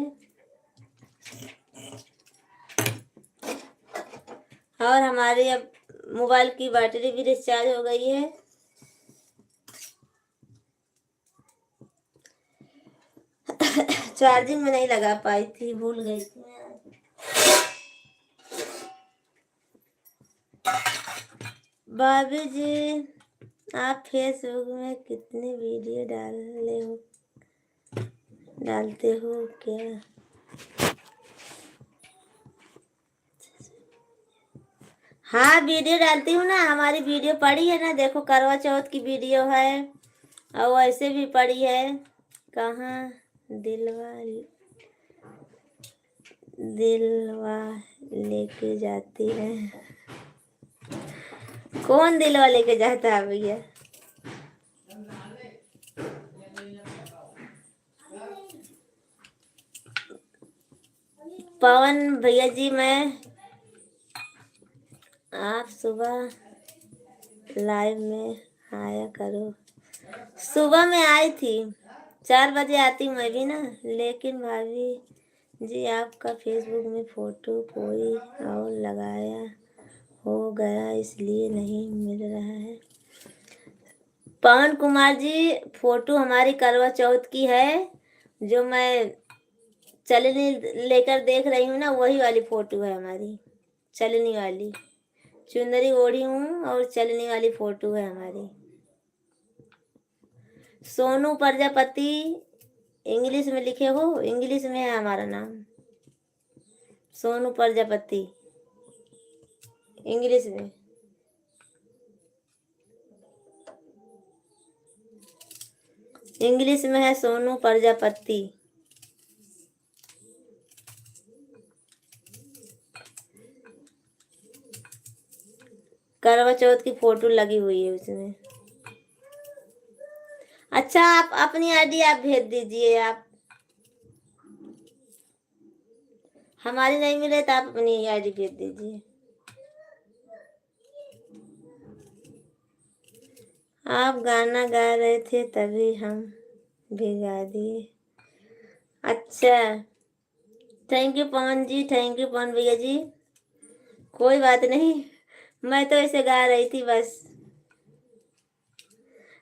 और हमारी अब मोबाइल की बैटरी भी डिस्चार्ज हो गई है। चार्जिंग में नहीं लगा पाई थी, भूल गई थी। भाभी जी, आप फेसबुक में कितनी वीडियो डालते हो क्या? हाँ वीडियो डालती हूँ ना, हमारी वीडियो पड़ी है ना, देखो करवा चौथ की वीडियो है, और वैसे भी पड़ी है। कहाँ दिलवा लेके जाती है? कौन दिलवा लेके जाता है भैया? पवन भैया जी, मैं आप सुबह लाइव में आया करो। सुबह में आई थी, 4 बजे आती मैं भी ना, लेकिन भाभी जी आपका फेसबुक में फोटो कोई और लगाया हो गया, इसलिए नहीं मिल रहा है। पवन कुमार जी, फोटो हमारी करवा चौथ की है, जो मैं चलनी लेकर देख रही हूँ ना, वही वाली फोटो है हमारी, चलनी वाली। चुनरी ओढ़ी हूँ और चलनी वाली फोटो है हमारी। सोनू प्रजापति इंग्लिश में लिखे हो, इंग्लिश में है हमारा नाम, सोनू प्रजापति इंग्लिश में। इंग्लिश में है सोनू प्रजापति। करवा चौथ की फोटो लगी हुई है उसमें। अच्छा, आप अपनी आईडी आप भेज दीजिए। आप हमारी नहीं मिले तो आप अपनी आईडी भेज दीजिए। आप गाना गा रहे थे तभी हम भी गा दिए। अच्छा, thank you Pawan ji, thank you Pawan भैया जी। कोई बात नहीं, मैं तो ऐसे गा रही थी बस।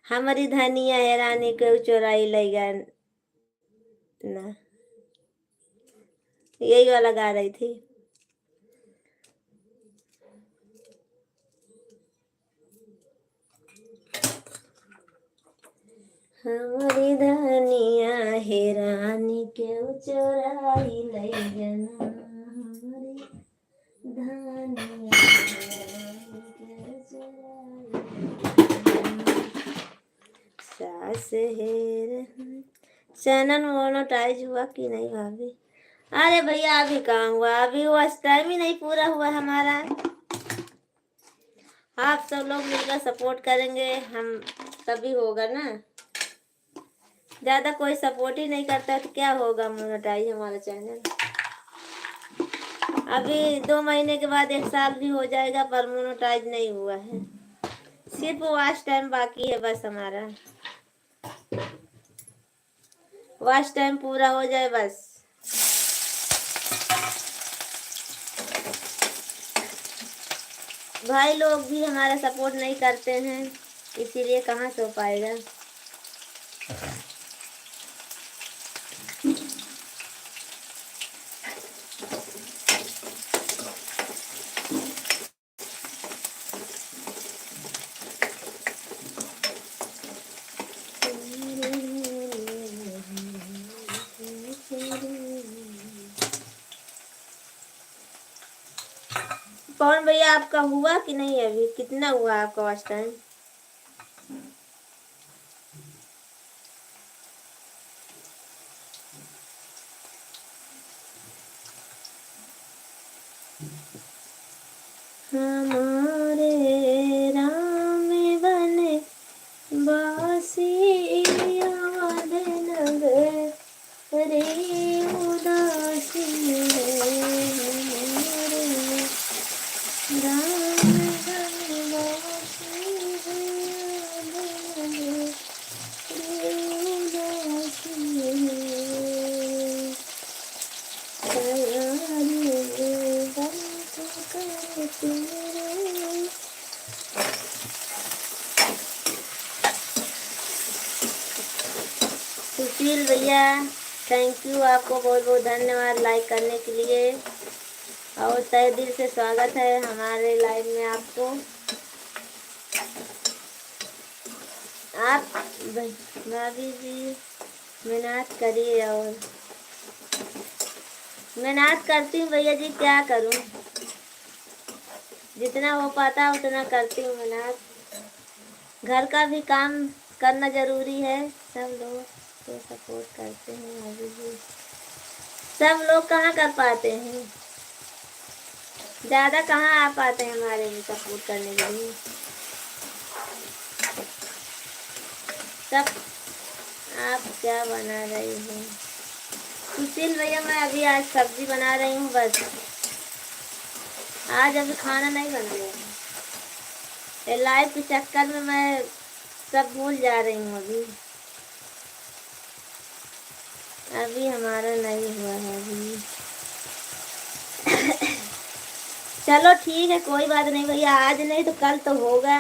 हमारी धनिया है रानी को चोराई लेगा ना, यही वाला गा रही थी। हमारी धनिया है रानी के चोराई लेगा ना, हमारी धनिया सास है। चैनल मोनेटाइज हुआ कि नहीं भाभी? अरे भैया अभी कहाँ हुआ, अभी वॉच टाइम ही नहीं पूरा हुआ हमारा। आप सब लोग मिलकर सपोर्ट करेंगे हम तभी होगा ना। ज्यादा कोई सपोर्ट ही नहीं करता तो क्या होगा मोनेटाइज हमारा चैनल। अभी 2 महीने के बाद 1 साल भी हो जाएगा पर मोनेटाइज नहीं हुआ है। सिर्फ वॉच टाइम बाकी है बस हमारा। वॉच टाइम पूरा हो जाए बस। भाई लोग भी हमारा सपोर्ट नहीं करते हैं, इसीलिए कहाँ से हो पाएगा। कौन भैया आपका हुआ कि नहीं? अभी कितना हुआ आपका वॉच टाइम? हमारे राम बने बासी याद नगर रे उदासी रे, हमारे राम बने बासी याद नगर रे उदासी रे, सुशील भैया थैंक यू, आपको बहुत बहुत धन्यवाद लाइक करने के लिए और तहे दिल से स्वागत है हमारे लाइव में आपको। आप भाभी जी मेहनत करिए और मेहनत करती हूँ भैया जी, क्या करूँ, जितना हो पाता उतना करती हूँ मेहनत। घर का भी काम करना जरूरी है। सब लोग तो सपोर्ट करते हैं अभी भी, सब लोग कहाँ कर पाते हैं, ज़्यादा कहाँ आ पाते हैं हमारे लिए सपोर्ट करने के लिए। सब आप क्या बना रही हो? सुशील भैया मैं अभी आज सब्जी बना रही हूँ बस, आज अभी खाना नहीं बना रही हूँ। ये लाइव के चक्कर में मैं सब भूल जा रही हूँ। अभी हमारा नहीं हुआ है अभी। चलो ठीक है, कोई बात नहीं भैया, आज नहीं तो कल तो होगा।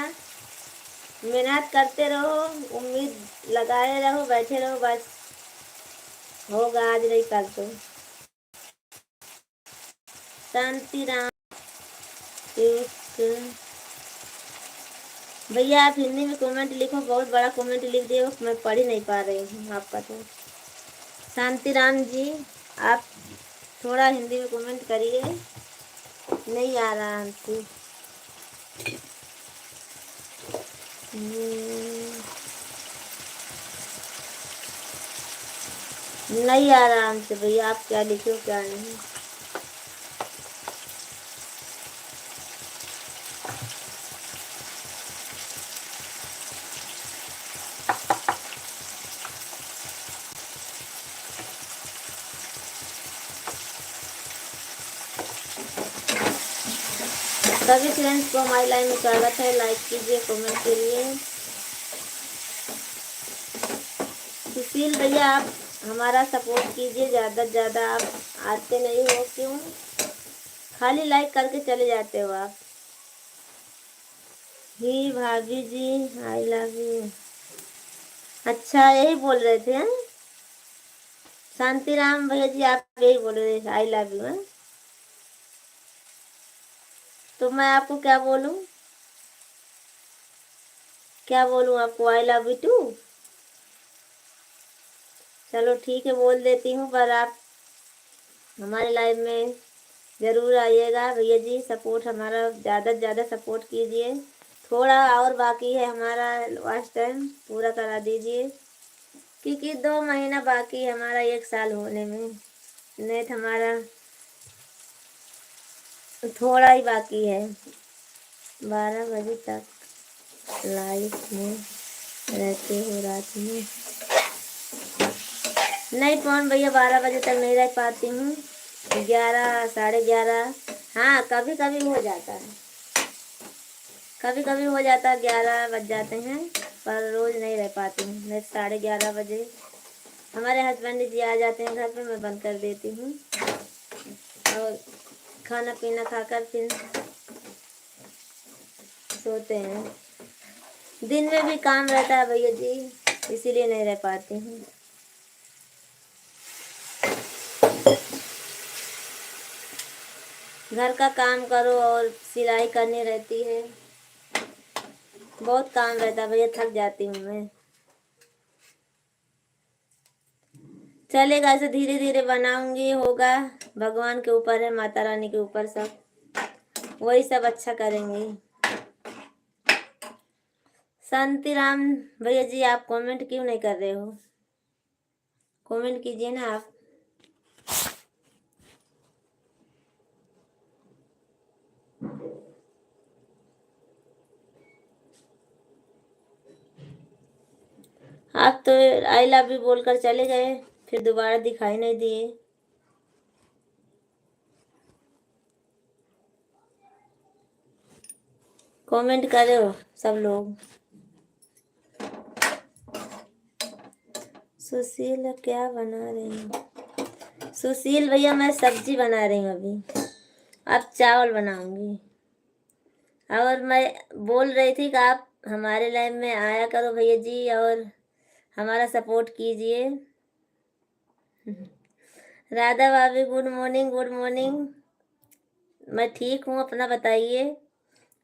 मेहनत करते रहो, उम्मीद लगाए रहो, बैठे रहो, बस होगा, आज नहीं कल तो। शांति राम भैया आप हिंदी में कमेंट लिखो, बहुत बड़ा कमेंट लिख दिए, मैं पढ़ ही नहीं पा रही हूँ आपका। तो शांति राम जी आप थोड़ा हिंदी में कमेंट करिए, नहीं आ रहा हमसे। नहीं आ रहा हमसे भैया, आप क्या लिखे हो क्या नहीं। सभी फ्रेंड्स को हमारी लाइन में स्वागत है। लाइक कीजिए, कमेंट करिए। सुशील भैया आप हमारा सपोर्ट कीजिए, ज़्यादा से ज़्यादा। आप आते नहीं हो क्यों? खाली लाइक करके चले जाते हो आप। ही भाभी जी आई लव यू। अच्छा यही बोल रहे थे हैं? शांतिराम भैया जी आप यही बोल रहे थे आई लव यू हैं? तो मैं आपको क्या बोलूं? क्या बोलूं आपको? I love you too? चलो ठीक है, बोल देती हूँ, पर आप हमारे लाइव में ज़रूर आइएगा भैया जी। सपोर्ट हमारा ज़्यादा से ज़्यादा सपोर्ट कीजिए। थोड़ा और बाकी है हमारा लास्ट टाइम, पूरा करा दीजिए, क्योंकि 2 महीना बाकी है हमारा 1 साल होने में। नेट हमारा थोड़ा ही बाकी है। 12 बजे तक लाइव में रहते हो रात में? नहीं पवन भैया, 12 बजे तक नहीं रह पाती हूँ। 11, 11:30, हाँ कभी कभी हो जाता है, कभी कभी हो जाता है, 11 बज जाते हैं, पर रोज़ नहीं रह पाती हूँ। मैं 11:30 बजे हमारे हस्बैंड जी आ जाते हैं घर पे, मैं बंद कर देती हूँ और खाना पीना खाकर फिर सोते हैं। दिन में भी काम रहता है भैया जी, इसीलिए नहीं रह पाती हूँ। घर का काम करो और सिलाई करनी रहती है, बहुत काम रहता है भैया, थक जाती हूँ मैं। चलेगा, ऐसे धीरे धीरे बनाऊंगी, होगा। भगवान के ऊपर है, माता रानी के ऊपर, सब वही सब अच्छा करेंगे। शांतिराम भैया जी आप कमेंट क्यों नहीं कर रहे हो? कमेंट कीजिए ना आप। आप तो आई लव यू बोलकर चले गए, फिर दोबारा दिखाई नहीं दिए। कमेंट करो सब लोग। सुशील क्या बना रहे हैं? सुशील भैया मैं सब्जी बना रही हूँ अभी, अब चावल बनाऊंगी। और मैं बोल रही थी कि आप हमारे लाइव में आया करो भैया जी, और हमारा सपोर्ट कीजिए। राधा भाभी गुड मॉर्निंग, गुड मॉर्निंग। मैं ठीक हूँ, अपना बताइए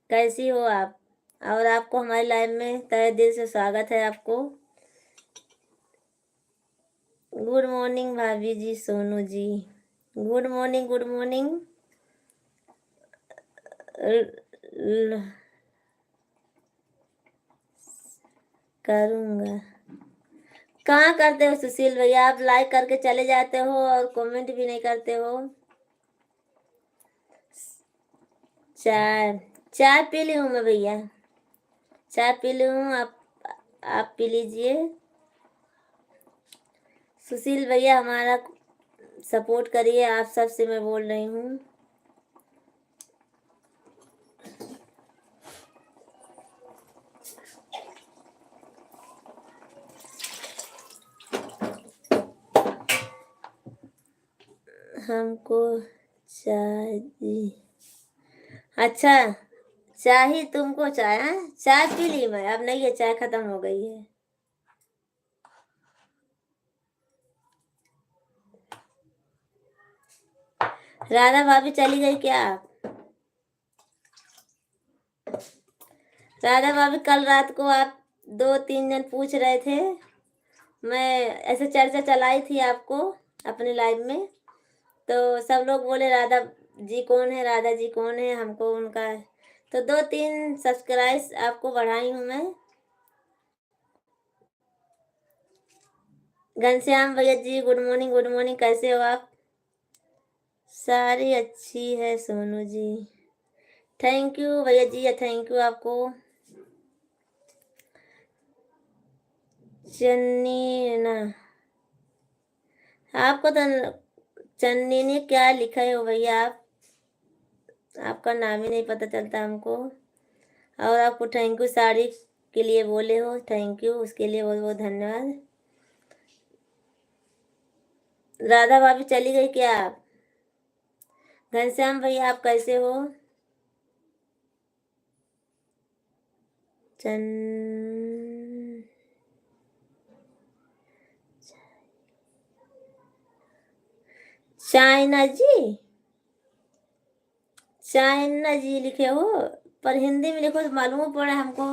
कैसी हो आप? और आपको हमारे लाइव में तहे दिल से स्वागत है आपको। गुड मॉर्निंग भाभी जी, Sonu ji good morning, good morning. करूँगा। कहाँ करते हो सुशील भैया? आप लाइक करके चले जाते हो और कमेंट भी नहीं करते हो। चाय चाय पी ली हूँ मैं भैया, चाय पी ली हूँ। आप पी लीजिए। सुशील भैया हमारा सपोर्ट करिए, आप सबसे मैं बोल रही हूँ। हमको चाहिए। अच्छा चाय तुमको? चाय है, चाय पी ली मैं, अब नहीं है, चाय खत्म हो गई है। राधा भाभी चली गई क्या आप? राधा भाभी कल रात को आप 2-3 जन पूछ रहे थे, मैं ऐसे चर्चा चलाई थी आपको अपने लाइव में, तो सब लोग बोले राधा जी कौन है, राधा जी कौन है, हमको उनका, तो 2-3 सब्सक्राइब आपको बढ़ाई हूँ मैं। घनश्याम भैया जी गुड मॉर्निंग, गुड मॉर्निंग, कैसे हो आप? सारी अच्छी है सोनू जी, थैंक यू भैया जी, थैंक यू आपको। चन्नी ना, आपको तो चन्नी ने क्या लिखा है भैया? आप आपका नाम ही नहीं पता चलता हमको। और आपको थैंक यू साड़ी के लिए बोले हो, थैंक यू, उसके लिए बहुत बहुत धन्यवाद। राधा भाभी चली गई क्या आप? घनश्याम भैया आप कैसे हो? चन चाइना जी, चाइना जी लिखे हो, पर हिंदी में लिखो तो मालूम पड़े हमको।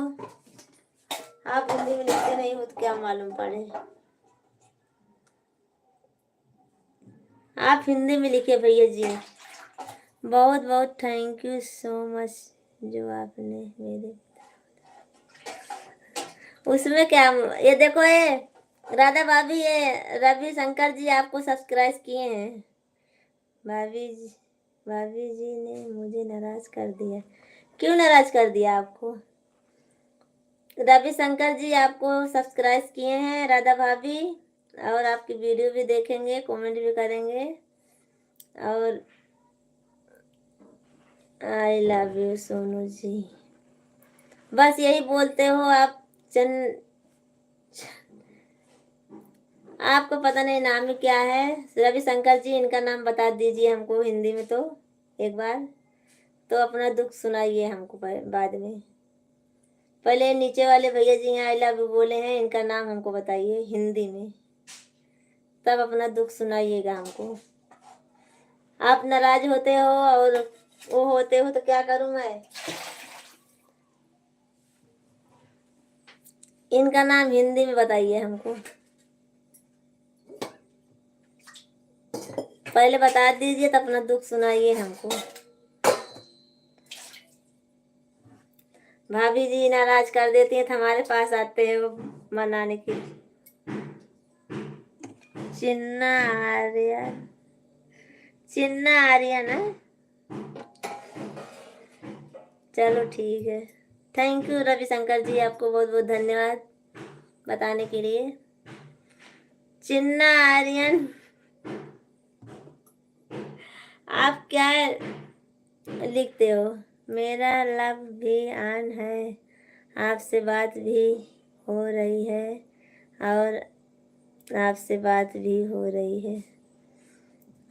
आप हिंदी में लिखते नहीं हो तो क्या मालूम पड़े। आप हिंदी में लिखे भैया जी। बहुत बहुत थैंक यू सो मच जो आपने मेरे उसमें क्या। ये देखो, ये राधा भाभी, ये रवि शंकर जी आपको सब्सक्राइब किए हैं। भाभी जी, भाभी जी ने मुझे नाराज कर दिया। क्यों नाराज कर दिया आपको? रवि शंकर जी आपको सब्सक्राइब किए हैं राधा भाभी, और आपकी वीडियो भी देखेंगे, कमेंट भी करेंगे। और आई लव यू सोनू जी, बस यही बोलते हो आप। चन आपको पता नहीं नाम ही क्या है? रवि शंकर जी, इनका नाम बता दीजिए हमको हिंदी में तो एक बार, तो अपना दुख सुनाइए हमको बाद में। पहले नीचे वाले भैया जी हैं आई लव यू बोले हैं, इनका नाम हमको बताइए हिंदी में, तब अपना दुख सुनाइएगा हमको। आप नाराज होते हो और वो होते हो तो क्या करूं मैं? इनका नाम हिंदी में बताइए हमको, पहले बता दीजिए तो अपना दुख सुनाइए हमको। भाभी जी नाराज कर देती हैं तो हमारे पास आते हैं वो मनाने की। चिन्ना आर्यन, चिन्ना आर्यन है। चलो ठीक है। थैंक यू रविशंकर जी, आपको बहुत बहुत धन्यवाद बताने के लिए। चिन्ना आर्यन, आप क्या लिखते हो? मेरा लव भी ऑन है, आपसे बात भी हो रही है, और आपसे बात भी हो रही है।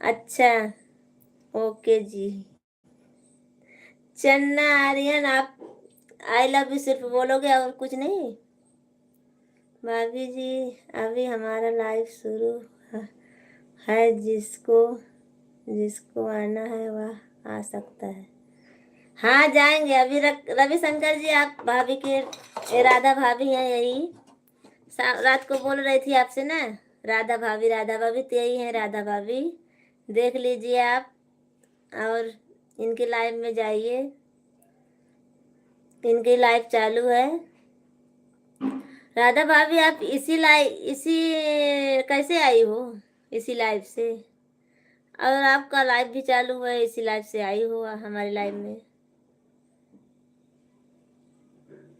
अच्छा, ओके जी। चन्ना आर्यन, आप आई लव यू सिर्फ बोलोगे और कुछ नहीं? भाभी जी अभी हमारा लाइव शुरू है, जिसको जिसको आना है वह आ सकता है। हाँ जाएंगे अभी। रविशंकर जी, आप भाभी के राधा भाभी हैं यही, रात को बोल रही थी आपसे ना, राधा भाभी, राधा भाभी तो यही है राधा भाभी। देख लीजिए आप, और इनके लाइव में जाइए, इनकी लाइव चालू है। राधा भाभी आप इसी कैसे आई हो? इसी लाइव से, और आपका लाइव भी चालू है, इसी लाइव से आई हो हमारे लाइव में।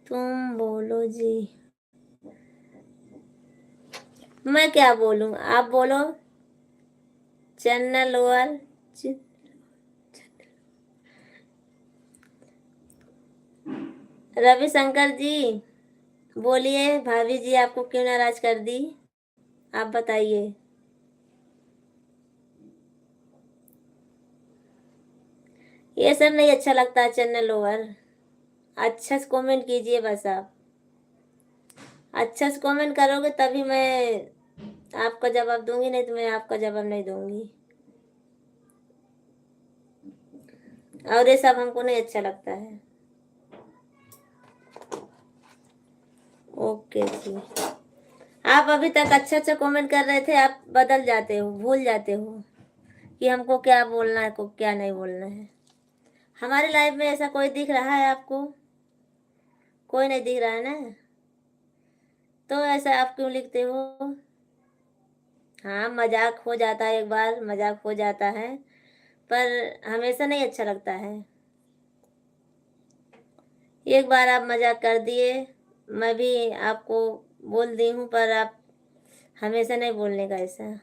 तुम बोलो जी, मैं क्या बोलूं, आप बोलो। चैनल लोअर, रविशंकर जी बोलिए, भाभी जी आपको क्यों नाराज कर दी, आप बताइए। ये सब नहीं अच्छा लगता चैनल लोअर, अच्छा से कमेंट कीजिए बस। आप अच्छा से कमेंट करोगे तभी मैं आपका जवाब दूंगी, नहीं तो मैं आपका जवाब नहीं दूंगी। और ये सब हमको नहीं अच्छा लगता है। ओके जी, आप अभी तक अच्छा अच्छा कमेंट कर रहे थे, आप बदल जाते हो, भूल जाते हो कि हमको क्या बोलना है, को क्या नहीं बोलना है। हमारे लाइफ में ऐसा कोई दिख रहा है आपको? कोई नहीं दिख रहा है ना, तो ऐसा आप क्यों लिखते हो? हाँ मजाक हो जाता है, एक बार मजाक हो जाता है, पर हमेशा नहीं अच्छा लगता है। एक बार आप मजाक कर दिए, मैं भी आपको बोल दी हूँ, पर आप हमेशा नहीं बोलने का ऐसा।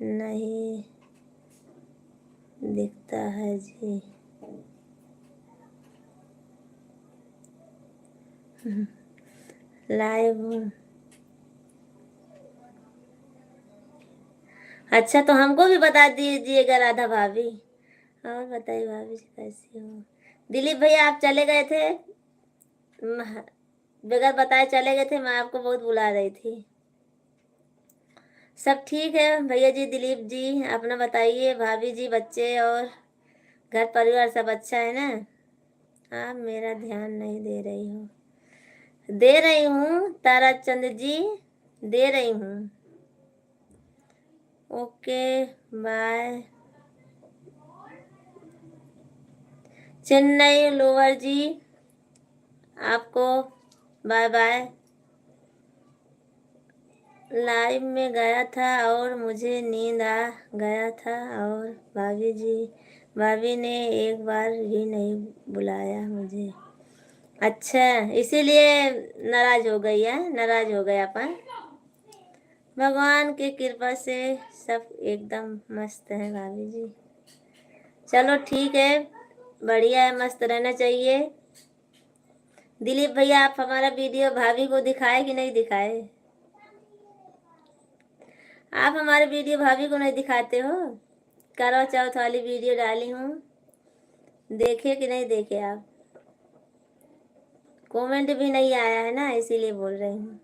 नहीं दिखता है जी। लाइव हूँ। अच्छा, तो हमको भी बता दीजिएगा राधा भाभी। और बताइए भाभी जी कैसी हो। दिलीप भैया आप चले गए थे, बगैर बताए चले गए थे, मैं आपको बहुत बुला रही थी। सब ठीक है भैया जी, दिलीप जी अपना बताइए, भाभी जी, बच्चे और घर परिवार सब अच्छा है ना। आप मेरा ध्यान नहीं दे रही हो। दे रही हूँ ताराचंद जी, दे रही हूँ। Okay bye. Chennai lower ji आपको बाय बाय। लाइव में गया था और मुझे नींद आ गया था, और भाभी ने एक बार भी नहीं बुलाया मुझे। अच्छा, इसीलिए नाराज हो गई है, नाराज हो गए अपन। भगवान की कृपा से सब एकदम मस्त है भाभी जी। चलो ठीक है, बढ़िया है, मस्त रहना चाहिए। दिलीप भैया आप हमारा वीडियो भाभी को दिखाए कि नहीं दिखाए? आप हमारे वीडियो भाभी को नहीं दिखाते हो? करवा चौथ वाली वीडियो डाली हूँ, देखे कि नहीं देखे आप? कमेंट भी नहीं आया है ना, इसीलिए बोल रही हूँ।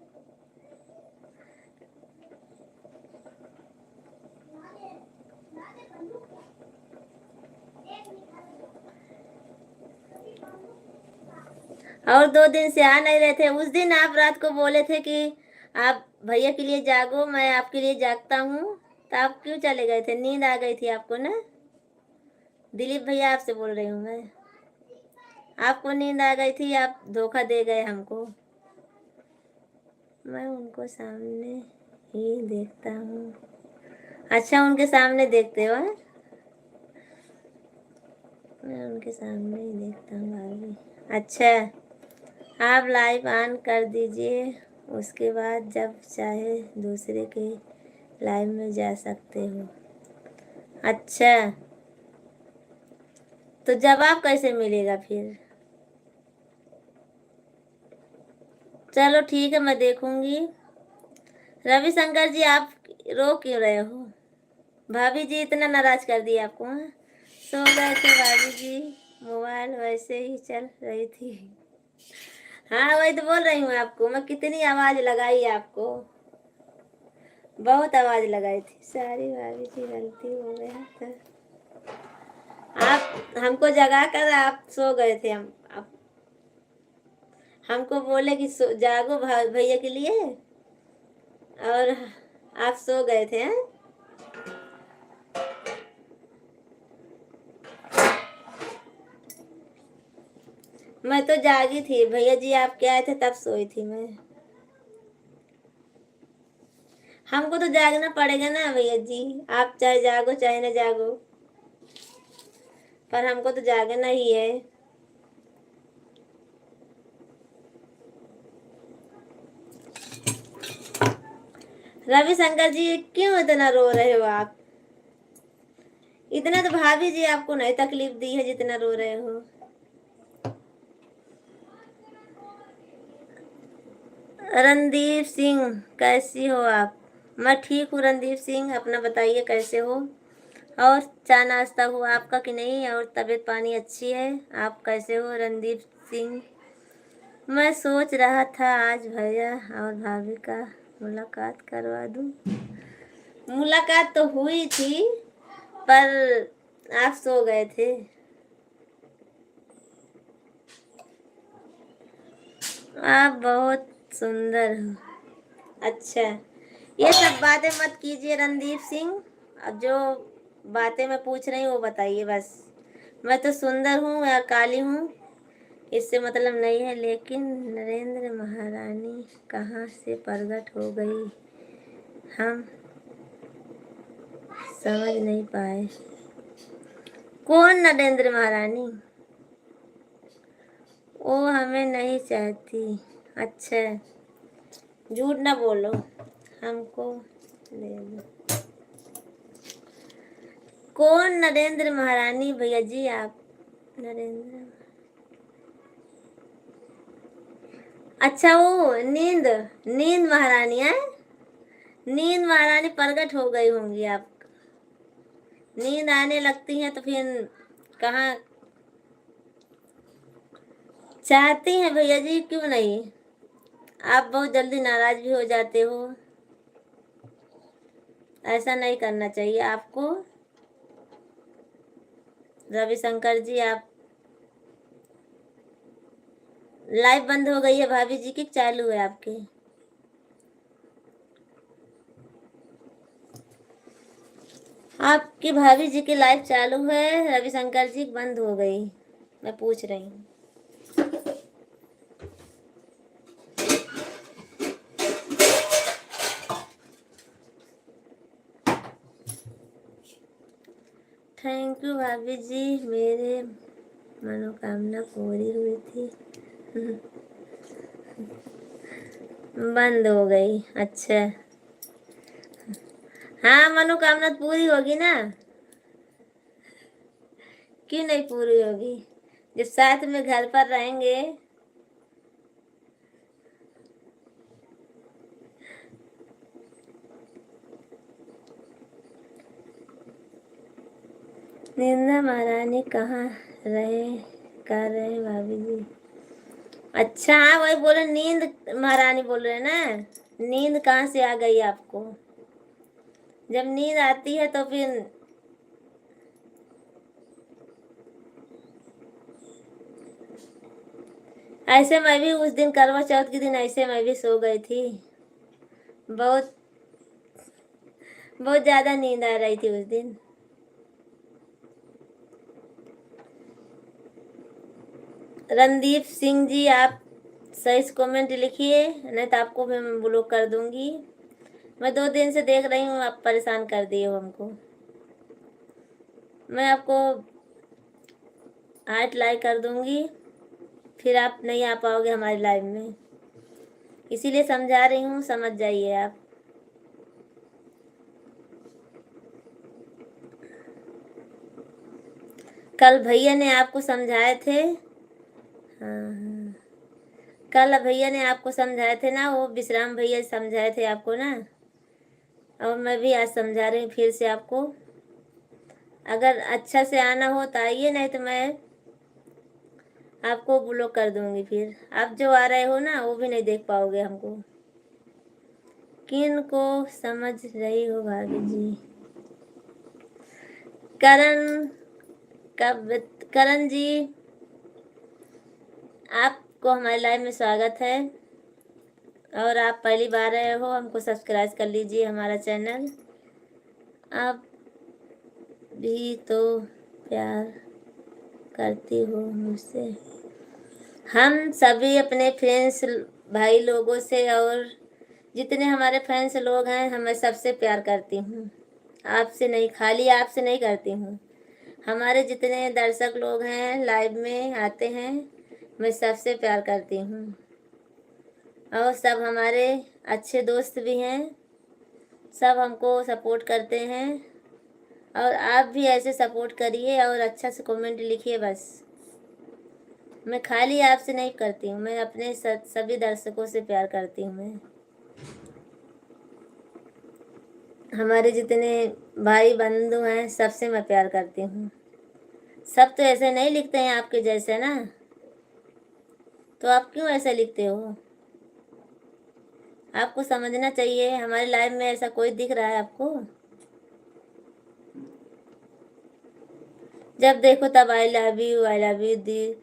और 2 दिन से आ नहीं रहे थे। उस दिन आप रात को बोले थे कि आप भैया के लिए जागो, मैं आपके लिए जागता हूँ, तो आप क्यों चले गए थे? नींद आ गई थी आपको ना? दिलीप भैया आपसे बोल रही हूँ मैं, आपको नींद आ गई थी, आप धोखा दे गए हमको। मैं उनको सामने ही देखता हूँ। अच्छा, उनके सामने देखते हो? मैं उनके सामने ही देखता हूँ भाभी। अच्छा, आप लाइव ऑन कर दीजिए, उसके बाद जब चाहे दूसरे के लाइव में जा सकते हो। अच्छा, तो जवाब कैसे मिलेगा फिर? चलो ठीक है, मैं देखूंगी। रविशंकर जी आप रो क्यों रहे हो? भाभी जी इतना नाराज कर दिया आपको? हाँ? सो गए थे भाभी जी, मोबाइल वैसे ही चल रही थी। हाँ वही तो बोल रही हूँ आपको, मैं कितनी आवाज लगाई आपको, बहुत आवाज लगाई थी। सारी भाभी जी गलती हो गया था, आप हमको जगा कर आप सो गए थे। आप हमको बोले कि जागो भैया के लिए, और आप सो गए थे। हैं? मैं तो जागी थी, भैया जी आपके आए थे तब सोई थी मैं। हमको तो जागना पड़ेगा ना भैया जी, आप चाहे जागो चाहे ना जागो, पर हमको तो जागना ही है। रविशंकर जी क्यों इतना रो रहे हो आप? इतना तो भाभी जी आपको नहीं तकलीफ दी है जितना रो रहे हो। रणदीप सिंह कैसी हो आप? मैं ठीक हूँ रणदीप सिंह, अपना बताइए कैसे हो? और चाय नाश्ता हुआ आपका कि नहीं? और तबीयत पानी अच्छी है? आप कैसे हो रणदीप सिंह? मैं सोच रहा था आज भैया और भाभी का मुलाकात करवा दूं। मुलाकात तो हुई थी, पर आप सो गए थे। आप बहुत सुंदर हो। अच्छा, ये सब बातें मत कीजिए रणदीप सिंह, अब जो बातें मैं पूछ रही हूँ वो बताइए बस। मैं तो सुंदर हूँ या काली हूँ इससे मतलब नहीं है, लेकिन नरेंद्र महारानी कहाँ से प्रकट हो गई हम समझ नहीं पाए। कौन नरेंद्र महारानी? वो हमें नहीं चाहती। अच्छा, झूठ ना बोलो, हमको दे दो। कौन नरेंद्र महारानी भैया जी आप? नरेंद्र, अच्छा वो नींद, नींद महारानी है। नींद महारानी प्रकट हो गई होंगी आप। नींद आने लगती है तो फिर कहाँ चाहती हैं भैया जी, क्यों नहीं। आप बहुत जल्दी नाराज भी हो जाते हो, ऐसा नहीं करना चाहिए आपको। रविशंकर जी आप, लाइव बंद हो गई है भाभी जी की, चालू है आपकी? आपकी भाभी जी की लाइव चालू है, रविशंकर जी बंद हो गई, मैं पूछ रही हूँ। थैंक यू भाभी जी, मेरे मनोकामना पूरी हुई थी। बंद हो गई, अच्छा। हाँ मनोकामना पूरी होगी ना, क्यों नहीं पूरी होगी, जब साथ में घर पर रहेंगे। निंदा महारानी कहाँ रहे कर रहे भाभी जी? अच्छा हाँ वही बोले, नींद महारानी बोल रहे ना। नींद कहाँ से आ गई आपको? जब नींद आती है तो फिर ऐसे मैं भी उस दिन करवा चौथ के दिन ऐसे मैं भी सो गई थी। बहुत बहुत ज्यादा नींद आ रही थी उस दिन। रणदीप सिंह जी आप सही से कमेंट लिखिए, नहीं तो आपको भी मैं ब्लॉक कर दूंगी। मैं 2 दिन से देख रही हूँ, आप परेशान कर दिए हो हमको। मैं आपको हार्ट लाइक कर दूंगी, फिर आप नहीं आ पाओगे हमारी लाइव में, इसीलिए समझा रही हूँ, समझ जाइए आप। कल भैया ने आपको समझाए थे, हाँ कल भैया ने आपको समझाए थे ना, वो विश्राम भैया समझाए थे आपको ना, और मैं भी आज समझा रही हूँ फिर से आपको। अगर अच्छा से आना हो तो आइए, नहीं तो मैं आपको ब्लॉक कर दूंगी। फिर आप जो आ रहे हो ना वो भी नहीं देख पाओगे हमको। किन को समझ रही हो भाभी जी? करण, कब, करण जी आपको हमारे लाइव में स्वागत है, और आप पहली बार आए हो, हमको सब्सक्राइब कर लीजिए हमारा चैनल। आप भी तो प्यार करती हो मुझसे। हम सभी अपने फ्रेंड्स भाई लोगों से, और जितने हमारे फ्रेंड्स लोग हैं, हमें सबसे प्यार करती हूँ, आपसे नहीं, खाली आपसे नहीं करती हूँ। हमारे जितने दर्शक लोग हैं लाइव में आते हैं, मैं सबसे प्यार करती हूँ, और सब हमारे अच्छे दोस्त भी हैं, सब हमको सपोर्ट करते हैं। और आप भी ऐसे सपोर्ट करिए और अच्छा से कमेंट लिखिए बस। मैं खाली आपसे नहीं करती हूँ, मैं अपने सभी दर्शकों से प्यार करती हूँ। मैं हमारे जितने भाई बंधु हैं सबसे मैं प्यार करती हूँ। सब तो ऐसे नहीं लिखते हैं आपके जैसे ना, तो आप क्यों ऐसा लिखते हो? आपको समझना चाहिए, हमारे लाइफ में ऐसा कोई दिख रहा है आपको? जब देखो तब I love you, I love you दी।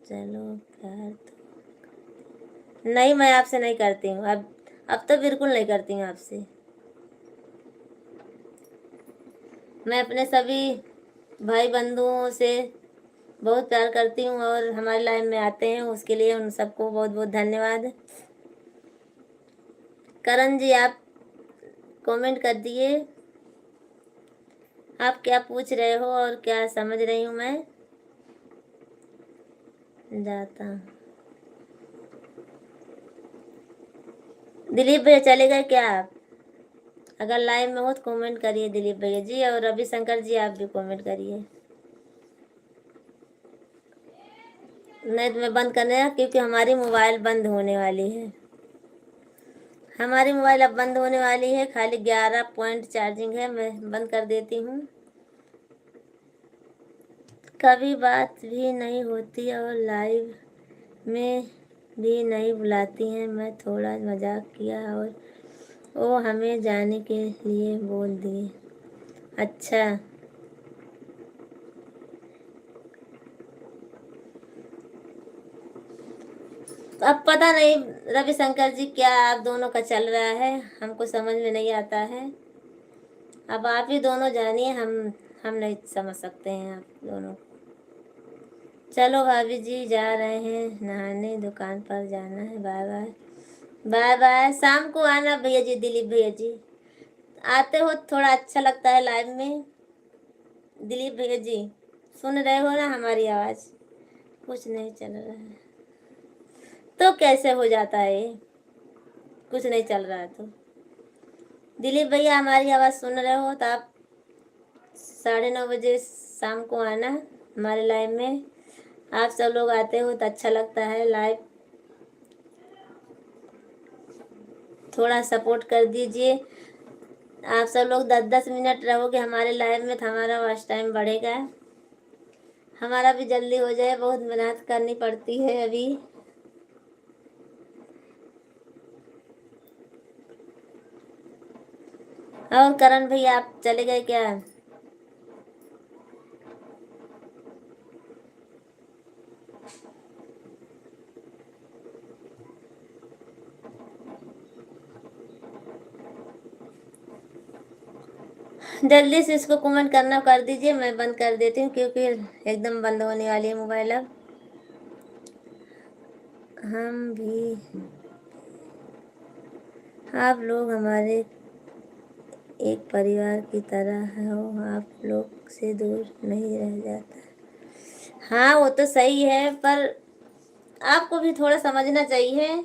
चलो प्यार तो नहीं, मैं आपसे नहीं करती हूँ अब तो बिल्कुल नहीं करती हूँ आपसे। मैं अपने सभी भाई बंधुओं से बहुत प्यार करती हूँ, और हमारे लाइफ में आते हैं उसके लिए उन सबको बहुत बहुत धन्यवाद। करण जी आप कमेंट कर दिए, आप क्या पूछ रहे हो और क्या समझ रही हूँ मैं जाता हूँ। दिलीप भैया चले गए क्या आप? अगर लाइव में हो तो कमेंट करिए दिलीप भैया जी, और रविशंकर जी आप भी कमेंट करिए, नहीं तो मैं बंद करने क्योंकि हमारी मोबाइल बंद होने वाली है। हमारी मोबाइल अब बंद होने वाली है, खाली 11 पॉइंट चार्जिंग है, मैं बंद कर देती हूँ। कभी बात भी नहीं होती और लाइव में भी नहीं बुलाती हैं, मैं थोड़ा मजाक किया और वो हमें जाने के लिए बोल दिए। अच्छा, अब पता नहीं रविशंकर जी क्या आप दोनों का चल रहा है, हमको समझ में नहीं आता है। अब आप ही दोनों जानिए, हम नहीं समझ सकते हैं आप दोनों। चलो भाभी जी जा रहे हैं नहाने, दुकान पर जाना है, बाय बाय। बाय बाय, शाम को आना भैया जी, दिलीप भैया जी आते हो थोड़ा अच्छा लगता है लाइव में। दिलीप भैया जी सुन रहे हो ना हमारी आवाज़? कुछ नहीं चल रहा है तो कैसे हो जाता है ये? कुछ नहीं चल रहा है तो दिलीप भैया हमारी आवाज़ सुन रहे हो तो आप 9:30 बजे शाम को आना हमारे लाइव में। आप सब लोग आते हो तो अच्छा लगता है लाइव, थोड़ा सपोर्ट कर दीजिए। आप सब लोग 10-10 मिनट रहोगे हमारे लाइव में तो हमारा वॉच टाइम बढ़ेगा, हमारा भी जल्दी हो जाए, बहुत मेहनत करनी पड़ती है अभी। और करण भैया आप चले गए क्या? जल्दी से इसको कमेंट करना कर दीजिए, मैं बंद कर देती हूँ क्योंकि एकदम बंद होने वाली है मोबाइल अब। हम भी, आप लोग हमारे एक परिवार की तरह हो, आप लोग से दूर नहीं रह जाता। हाँ वो तो सही है, पर आपको भी थोड़ा समझना चाहिए।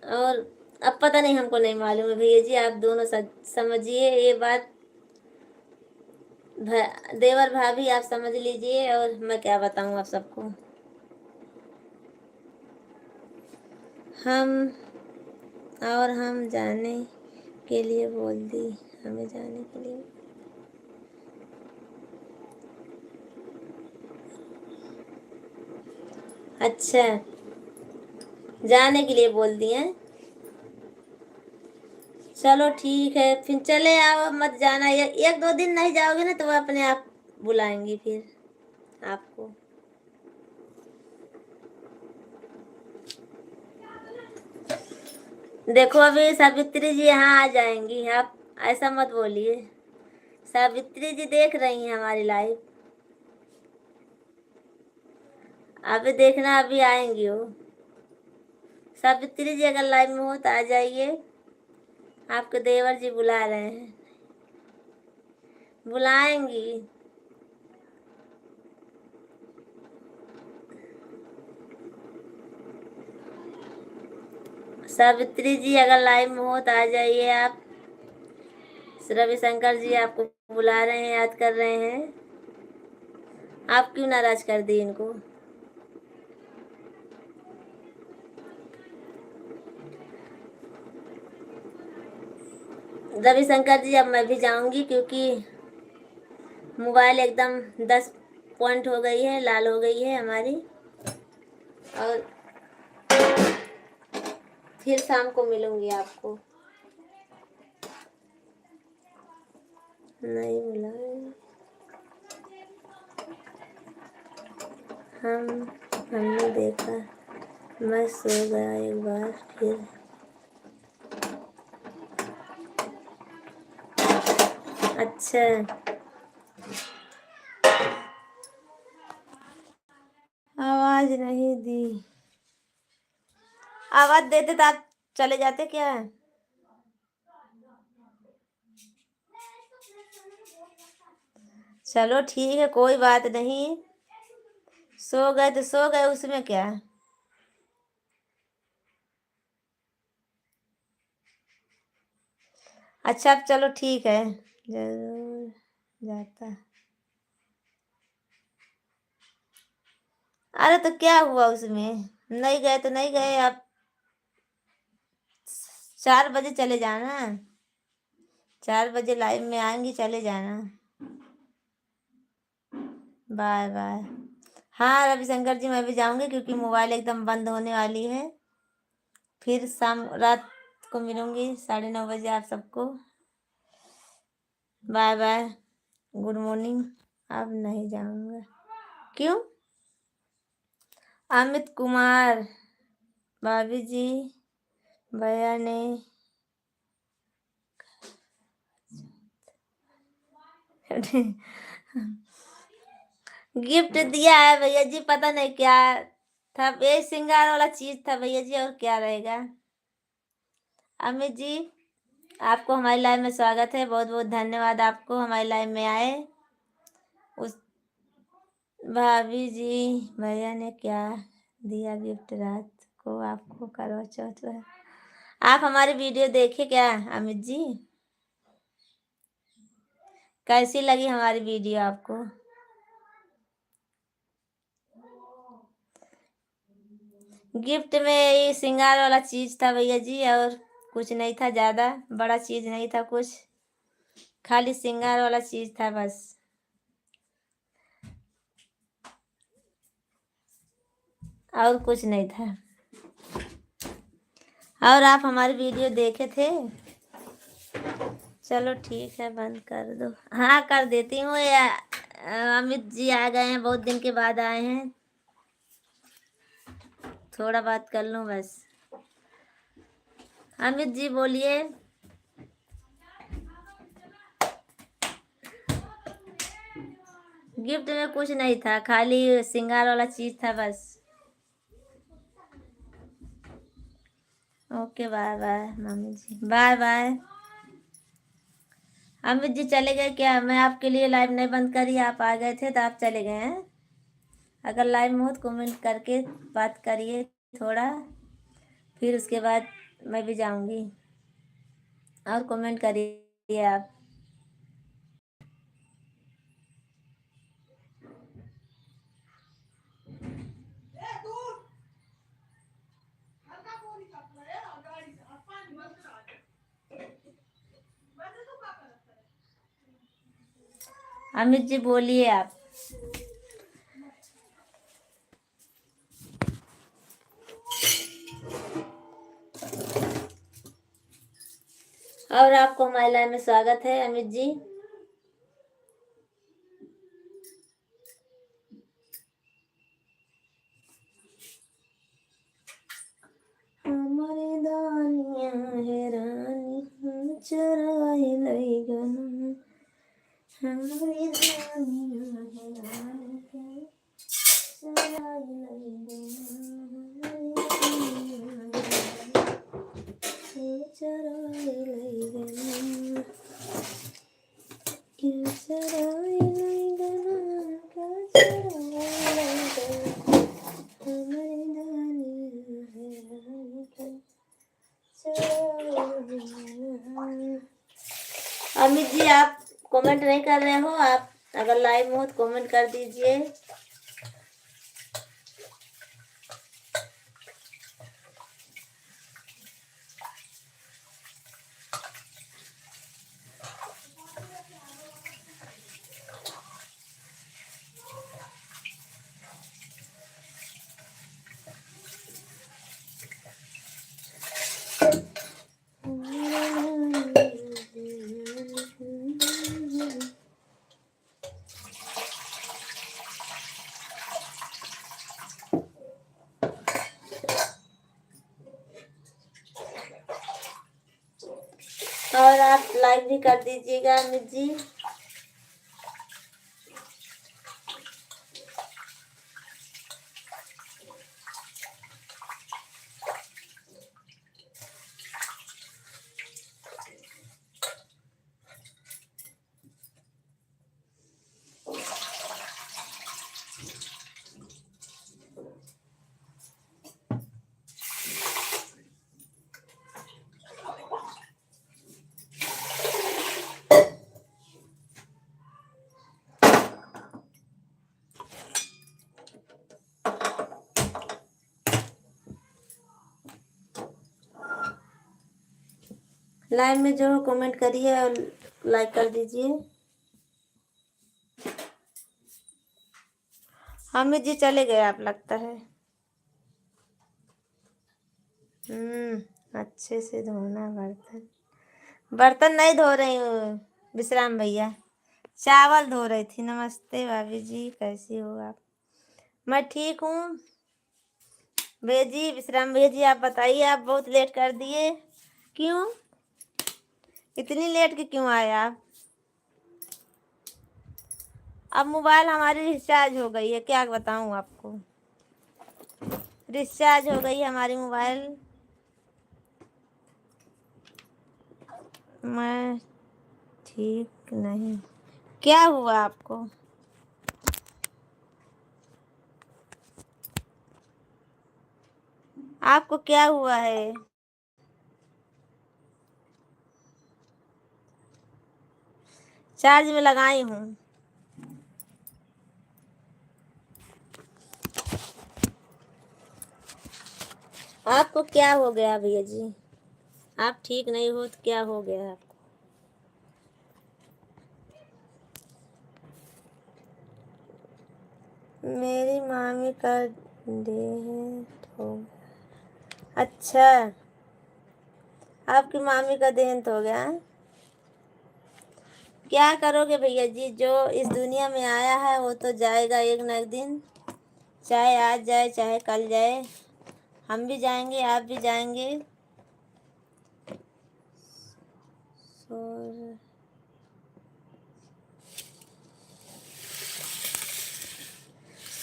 और अब पता नहीं, हमको नहीं मालूम है भैया जी, आप दोनों समझिए ये बात। देवर भाभी आप समझ लीजिए, और मैं क्या बताऊं आप सबको। हम हम जाने के लिए बोल दी, हमें जाने के लिए। अच्छा, जाने के लिए बोल दिए। चलो ठीक है, फिर चले आओ, मत जाना, 1-2 दिन नहीं जाओगे ना तो वो अपने आप बुलाएंगी फिर आपको। देखो अभी सावित्री जी यहाँ आ जाएंगी, आप ऐसा मत बोलिए। सावित्री जी देख रही हैं हमारी लाइव, अभी देखना, अभी आएंगी वो। सावित्री जी अगर लाइव में हो तो आ जाइए, आपके देवर जी बुला रहे हैं, बुलाएंगी। सावित्री जी अगर लाइव में हो तो आ जाइए आप। रविशंकर जी आपको बुला रहे हैं, याद कर रहे हैं, आप क्यों नाराज कर दी इनको? रविशंकर जी अब मैं भी जाऊंगी क्योंकि मोबाइल एकदम 10 पॉइंट हो गई है, लाल हो गई है हमारी, और फिर शाम को मिलूंगी आपको। नहीं मिला हमने देखा, मैं सो गया एक बार फिर। अच्छा, आवाज नहीं दी, आवाज देते तो आप चले जाते क्या? चलो ठीक है, कोई बात नहीं, सो गए तो सो गए, उसमें क्या। अच्छा अब चलो ठीक है, जरूर जाता। अरे तो क्या हुआ उसमें, नहीं गए तो नहीं गए, आप 4 बजे चले जाना, 4 बजे लाइव में आएंगी, चले जाना। Bye bye. हाँ रविशंकर जी, मैं भी जाऊंगी क्योंकि मोबाइल एकदम बंद होने वाली है। फिर शाम रात को मिलूंगी 9:30 बजे आप सबको। Bye bye, good morning. अब नहीं जाऊंगा। क्यों? अमित कुमार, भाभी जी, भैया ने गिफ्ट दिया है भैया जी, पता नहीं क्या था, ये श्रृंगार वाला चीज था भैया जी, और क्या रहेगा। अमित जी, आपको हमारी लाइव में स्वागत है, बहुत बहुत धन्यवाद आपको हमारी लाइव में आए। उस भाभी जी, भैया ने क्या दिया गिफ्ट रात को आपको करवा चौथ पर? आप हमारी वीडियो देखे क्या अमित जी? कैसी लगी हमारी वीडियो आपको? गिफ्ट में ये श्रृंगार वाला चीज था भैया जी, और कुछ नहीं था, ज्यादा बड़ा चीज नहीं था कुछ, खाली श्रृंगार वाला चीज था बस, और कुछ नहीं था। और आप हमारी वीडियो देखे थे? चलो ठीक है, बंद कर दो। हाँ कर देती हूँ, या अमित जी आ गए हैं, बहुत दिन के बाद आए हैं, थोड़ा बात कर लूँ बस। अमित जी बोलिए। गिफ्ट में कुछ नहीं था, खाली श्रृंगार वाला चीज था बस। ओके बाय बाय मम्मी जी, बाय बाय। अमित जी चले गए क्या? मैं आपके लिए लाइव नहीं बंद करी, आप आ गए थे तो आप चले गए हैं। अगर लाइव में हो तो कमेंट करके बात करिए थोड़ा, फिर उसके बाद मैं भी जाऊंगी, और कमेंट करिए आप। अमित जी बोलिए आप। और आपको हमारे लाइव में स्वागत है अमित जी। हमारे दानिया है रानी, चराए लई गना, हमारी दानिया है रानी, चराए लई गना, चराए लई गना, क्यों चराए लई गना, क्यों चराए लई गना, हमारी दानिया है रानी, अमित जी आप कमेंट नहीं कर रहे हो, आप अगर लाइव में हो तो कमेंट कर दीजिए। और आप लाइक भी कर दीजिएगा अमित जी। लाइव में जो कमेंट करिए और लाइक कर दीजिए। हमें जी चले गए आप लगता है। अच्छे से धोना बर्तन। बर्तन नहीं धो रही हूँ विश्राम भैया, चावल धो रही थी। नमस्ते भाभी जी, कैसी हो आप? मैं ठीक हूँ भैया जी। विश्राम भैया जी आप बताइए, आप बहुत लेट कर दिए, क्यों इतनी लेट के क्यों आए आप? अब मोबाइल हमारी रिचार्ज हो गई है, क्या बताऊँ आपको, रिचार्ज हो गई हमारी मोबाइल। मैं ठीक नहीं, क्या हुआ आपको? आपको क्या हुआ है? चार्ज में लगाई हूँ। आपको क्या हो गया भैया जी? आप ठीक नहीं हो तो क्या हो गया आपको? मेरी मामी का देहांत हो गया। अच्छा, आपकी मामी का देहांत हो गया। क्या करोगे भैया जी, जो इस दुनिया में आया है वो तो जाएगा एक न एक दिन, चाहे आज जाए चाहे कल जाए। हम भी जाएंगे, आप भी जाएंगे।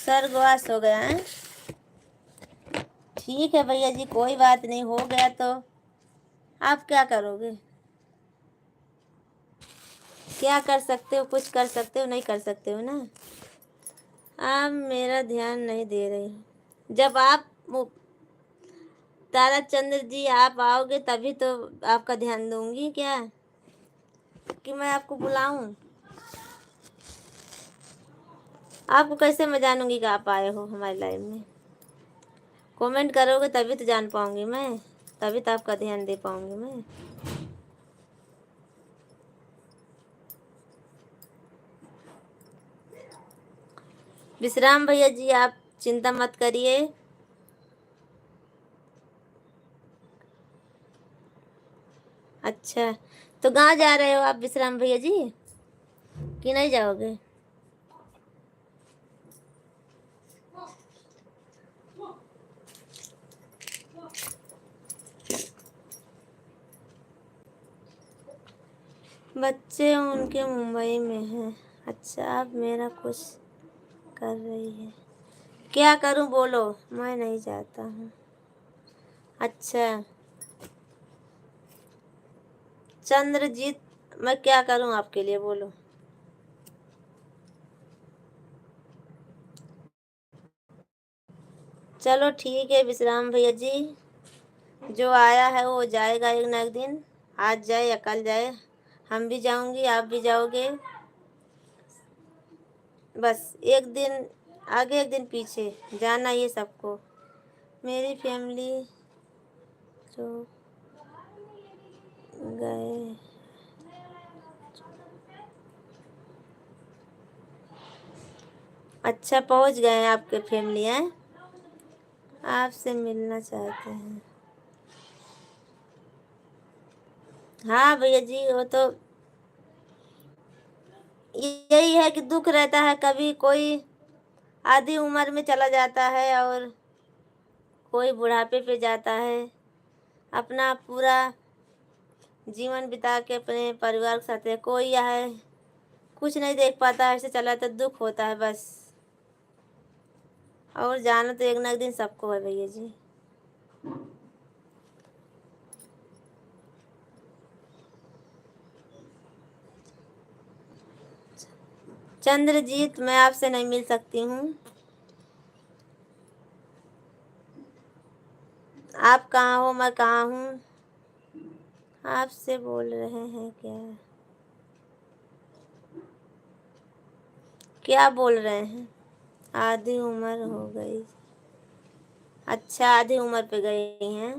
स्वर्गवास हो गया है। ठीक है भैया जी, कोई बात नहीं, हो गया तो आप क्या करोगे? क्या कर सकते हो? कुछ कर सकते हो? नहीं कर सकते हो ना। आप मेरा ध्यान नहीं दे रहे हो। जब आप ताराचंद्र जी आप आओगे तभी तो आपका ध्यान दूंगी, क्या कि मैं आपको बुलाऊं? आपको कैसे मैं जानूंगी कि आप आए हो हमारी लाइफ में? कमेंट करोगे तभी तो जान पाऊंगी मैं, तभी तो आपका ध्यान दे पाऊंगी मैं। विश्राम भैया जी आप चिंता मत करिए। अच्छा, तो गाँव जा रहे हो आप विश्राम भैया जी कि नहीं जाओगे? बच्चे उनके मुंबई में हैं। अच्छा, आप मेरा कुछ कर रही है, क्या करूं बोलो? मैं नहीं जाता हूँ। अच्छा चंद्रजीत, मैं क्या करूं आपके लिए बोलो? चलो ठीक है विश्राम भैया जी, जो आया है वो जाएगा एक न एक दिन, आज जाए या कल जाए। हम भी जाऊंगी, आप भी जाओगे, बस एक दिन आगे एक दिन पीछे जाना ये सबको। मेरी फैमिली जो गए। अच्छा, पहुंच गए हैं आपके फैमिली हैं, आपसे मिलना चाहते हैं। हाँ भैया जी, वो तो यही है कि दुख रहता है, कभी कोई आधी उम्र में चला जाता है और कोई बुढ़ापे पे जाता है, अपना पूरा जीवन बिता के अपने परिवार के साथ है। कोई यह है कुछ नहीं देख पाता है, ऐसे चला तो दुख होता है बस। और जाना तो एक न एक दिन सबको है भैया जी। चंद्रजीत, मैं आपसे नहीं मिल सकती हूँ। आप कहाँ हो, मैं कहाँ हूँ? आपसे बोल रहे हैं क्या? क्या बोल रहे हैं? आधी उम्र हो गई। अच्छा, आधी उम्र पे गई हैं।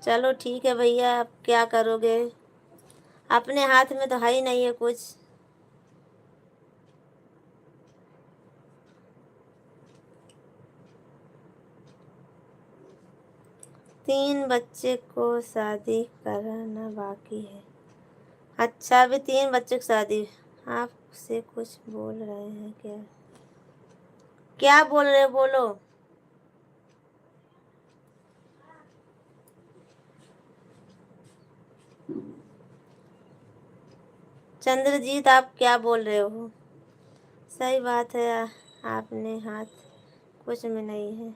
चलो ठीक है भैया, अब क्या करोगे, अपने हाथ में तो है ही नहीं है कुछ। 3 बच्चे को शादी कराना बाकी है। अच्छा, अभी 3 बच्चों की शादी। आपसे कुछ बोल रहे हैं क्या? क्या बोल रहे हो, बोलो। चंद्रजीत, आप क्या बोल रहे हो? सही बात है, आपने हाथ कुछ में नहीं है।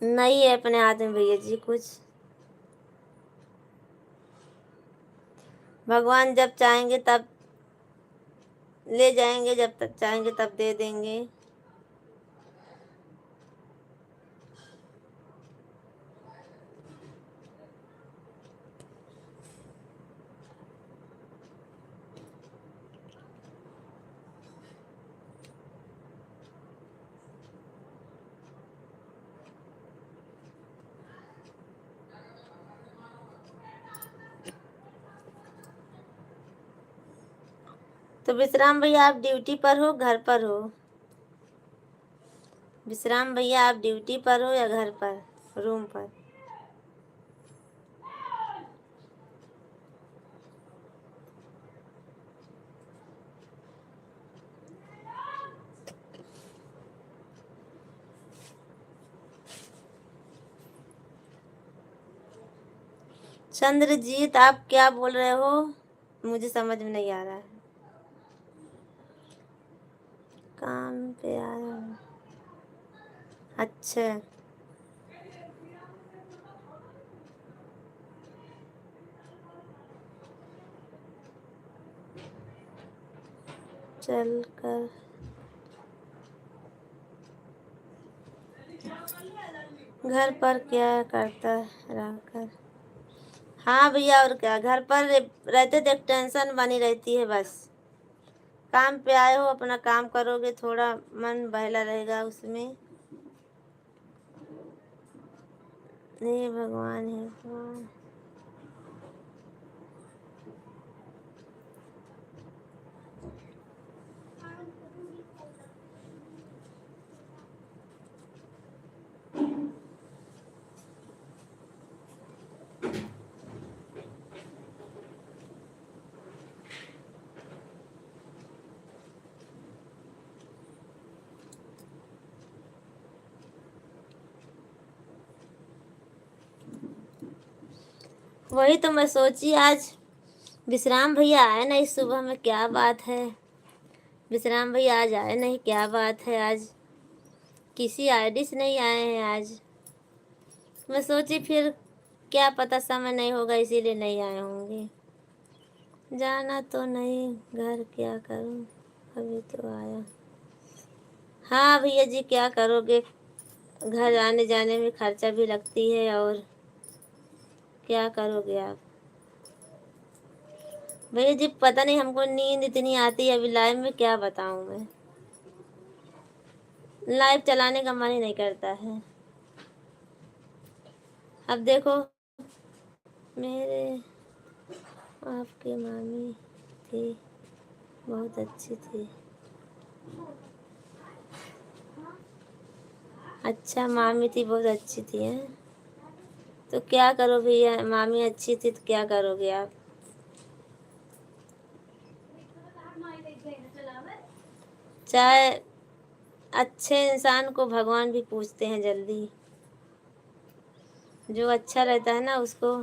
नहीं है अपने हाथ में भैया जी कुछ। भगवान जब चाहेंगे तब ले जाएंगे, जब तक चाहेंगे तब दे देंगे। तो विश्राम भैया, आप ड्यूटी पर हो घर पर हो? विश्राम भैया, आप ड्यूटी पर हो या घर पर, रूम पर? चंद्रजीत, आप क्या बोल रहे हो? मुझे समझ में नहीं आ रहा है। काम पे आया हूँ। अच्छा। चल कर घर पर क्या करता रहकर? हाँ भैया, और क्या, घर पर रहते तो एक टेंशन बनी रहती है बस। काम पे आए हो, अपना काम करोगे, थोड़ा मन बहला रहेगा उसमें। हे भगवान, हे भगवान। वही तो मैं सोची, आज विश्राम भैया आए नहीं सुबह में, क्या बात है। विश्राम भैया आज आए नहीं, क्या बात है। आज किसी आईडी से नहीं आए हैं आज। मैं सोची फिर क्या पता समय नहीं होगा इसीलिए नहीं आए होंगे। जाना तो नहीं घर, क्या करूं, अभी तो आया। हाँ भैया जी, क्या करोगे, घर आने जाने में खर्चा भी लगती है, और क्या करोगे आप। भैया जी पता नहीं, हमको नींद इतनी आती है अभी लाइव में, क्या बताऊं मैं। लाइव चलाने का मन ही नहीं करता है। अब देखो, मेरे आपकी मामी थी, बहुत अच्छी थी। अच्छा, मामी थी, बहुत अच्छी थी हैं। तो क्या करो भैया, मामी अच्छी थी तो क्या करोगे आप। चाहे अच्छे इंसान को भगवान भी पूछते हैं जल्दी। जो अच्छा रहता है ना उसको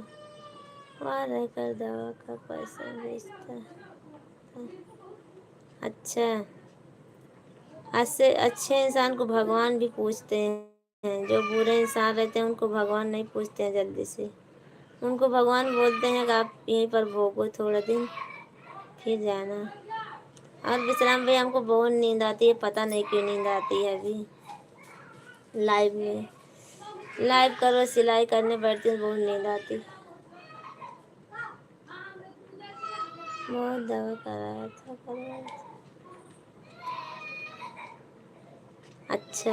वहाँ रहकर दवा का पैसा भेजता है। अच्छा, अच्छे अच्छे इंसान को भगवान भी पूछते हैं, जो बुरे इंसान रहते हैं उनको भगवान नहीं पूछते हैं जल्दी से। उनको भगवान बोलते हैं कि आप यहीं पर भोगो थोड़ा दिन, फिर जाना। और विश्राम भाई, हमको बहुत नींद आती है, पता नहीं क्यों नींद आती है अभी लाइव में। लाइव करो, सिलाई करने बैठती हूँ, बहुत नींद आती। बहुत दवा कराया था, करवाया था। अच्छा,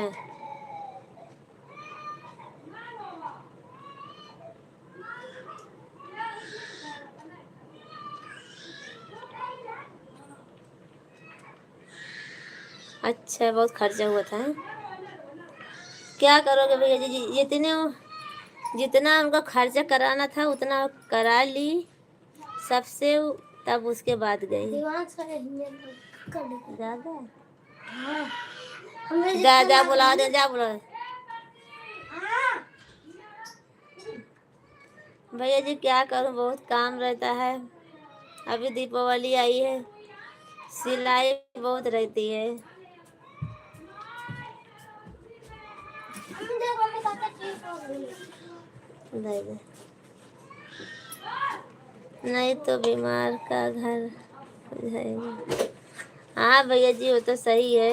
अच्छा, बहुत खर्चा हुआ था, हैं? क्या करोगे भैया जी, जितने जितना उनको खर्चा कराना था उतना करा ली सबसे, तब उसके बाद गई। ज्यादा जा जा बुला दे, जा बुला। भैया जी क्या करूं, बहुत काम रहता है। अभी दीपावली आई है, सिलाई बहुत रहती है। दे दे। नहीं तो बीमार का घर हो जाएगा। हाँ भैया जी वो तो सही है।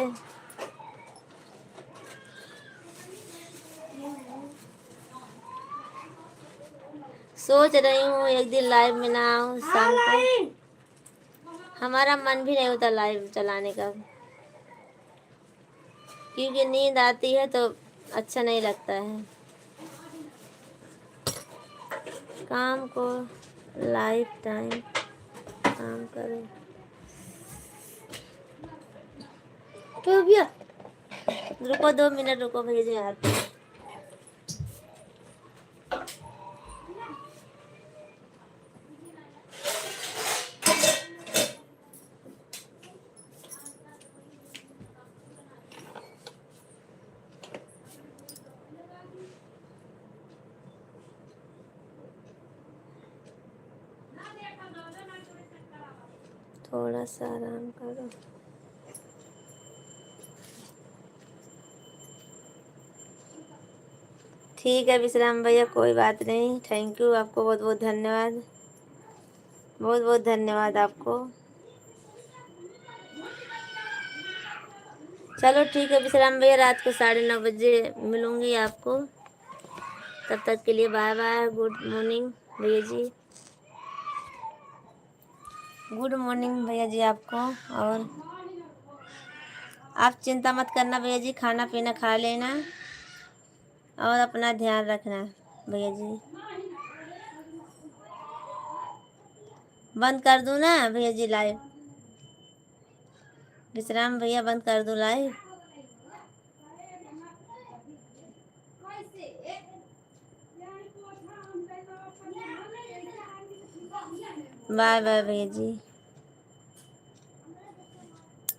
सोच रही हूँ एक दिन लाइव में ना आऊँ शाम को, हमारा मन भी नहीं होता लाइव चलाने का, क्योंकि नींद आती है तो अच्छा नहीं लगता है। काम को लाइफ टाइम काम करो तो भैया। रुको 2 मिनट रुको भैया जी आते हैं। थोड़ा सा आराम करो। ठीक है विश्राम भैया, कोई बात नहीं। थैंक यू, आपको बहुत बहुत धन्यवाद, बहुत बहुत धन्यवाद आपको। चलो ठीक है विश्राम भैया, रात को 9:30 बजे मिलूंगी आपको। तब तक के लिए बाय बाय, गुड मॉर्निंग भैया जी, गुड मॉर्निंग भैया जी आपको। और आप चिंता मत करना भैया जी, खाना पीना खा लेना और अपना ध्यान रखना भैया जी। बंद कर दूँ ना भैया जी लाइव, विश्राम भैया बंद कर दूँ लाइव। बाय बाय भैया जी।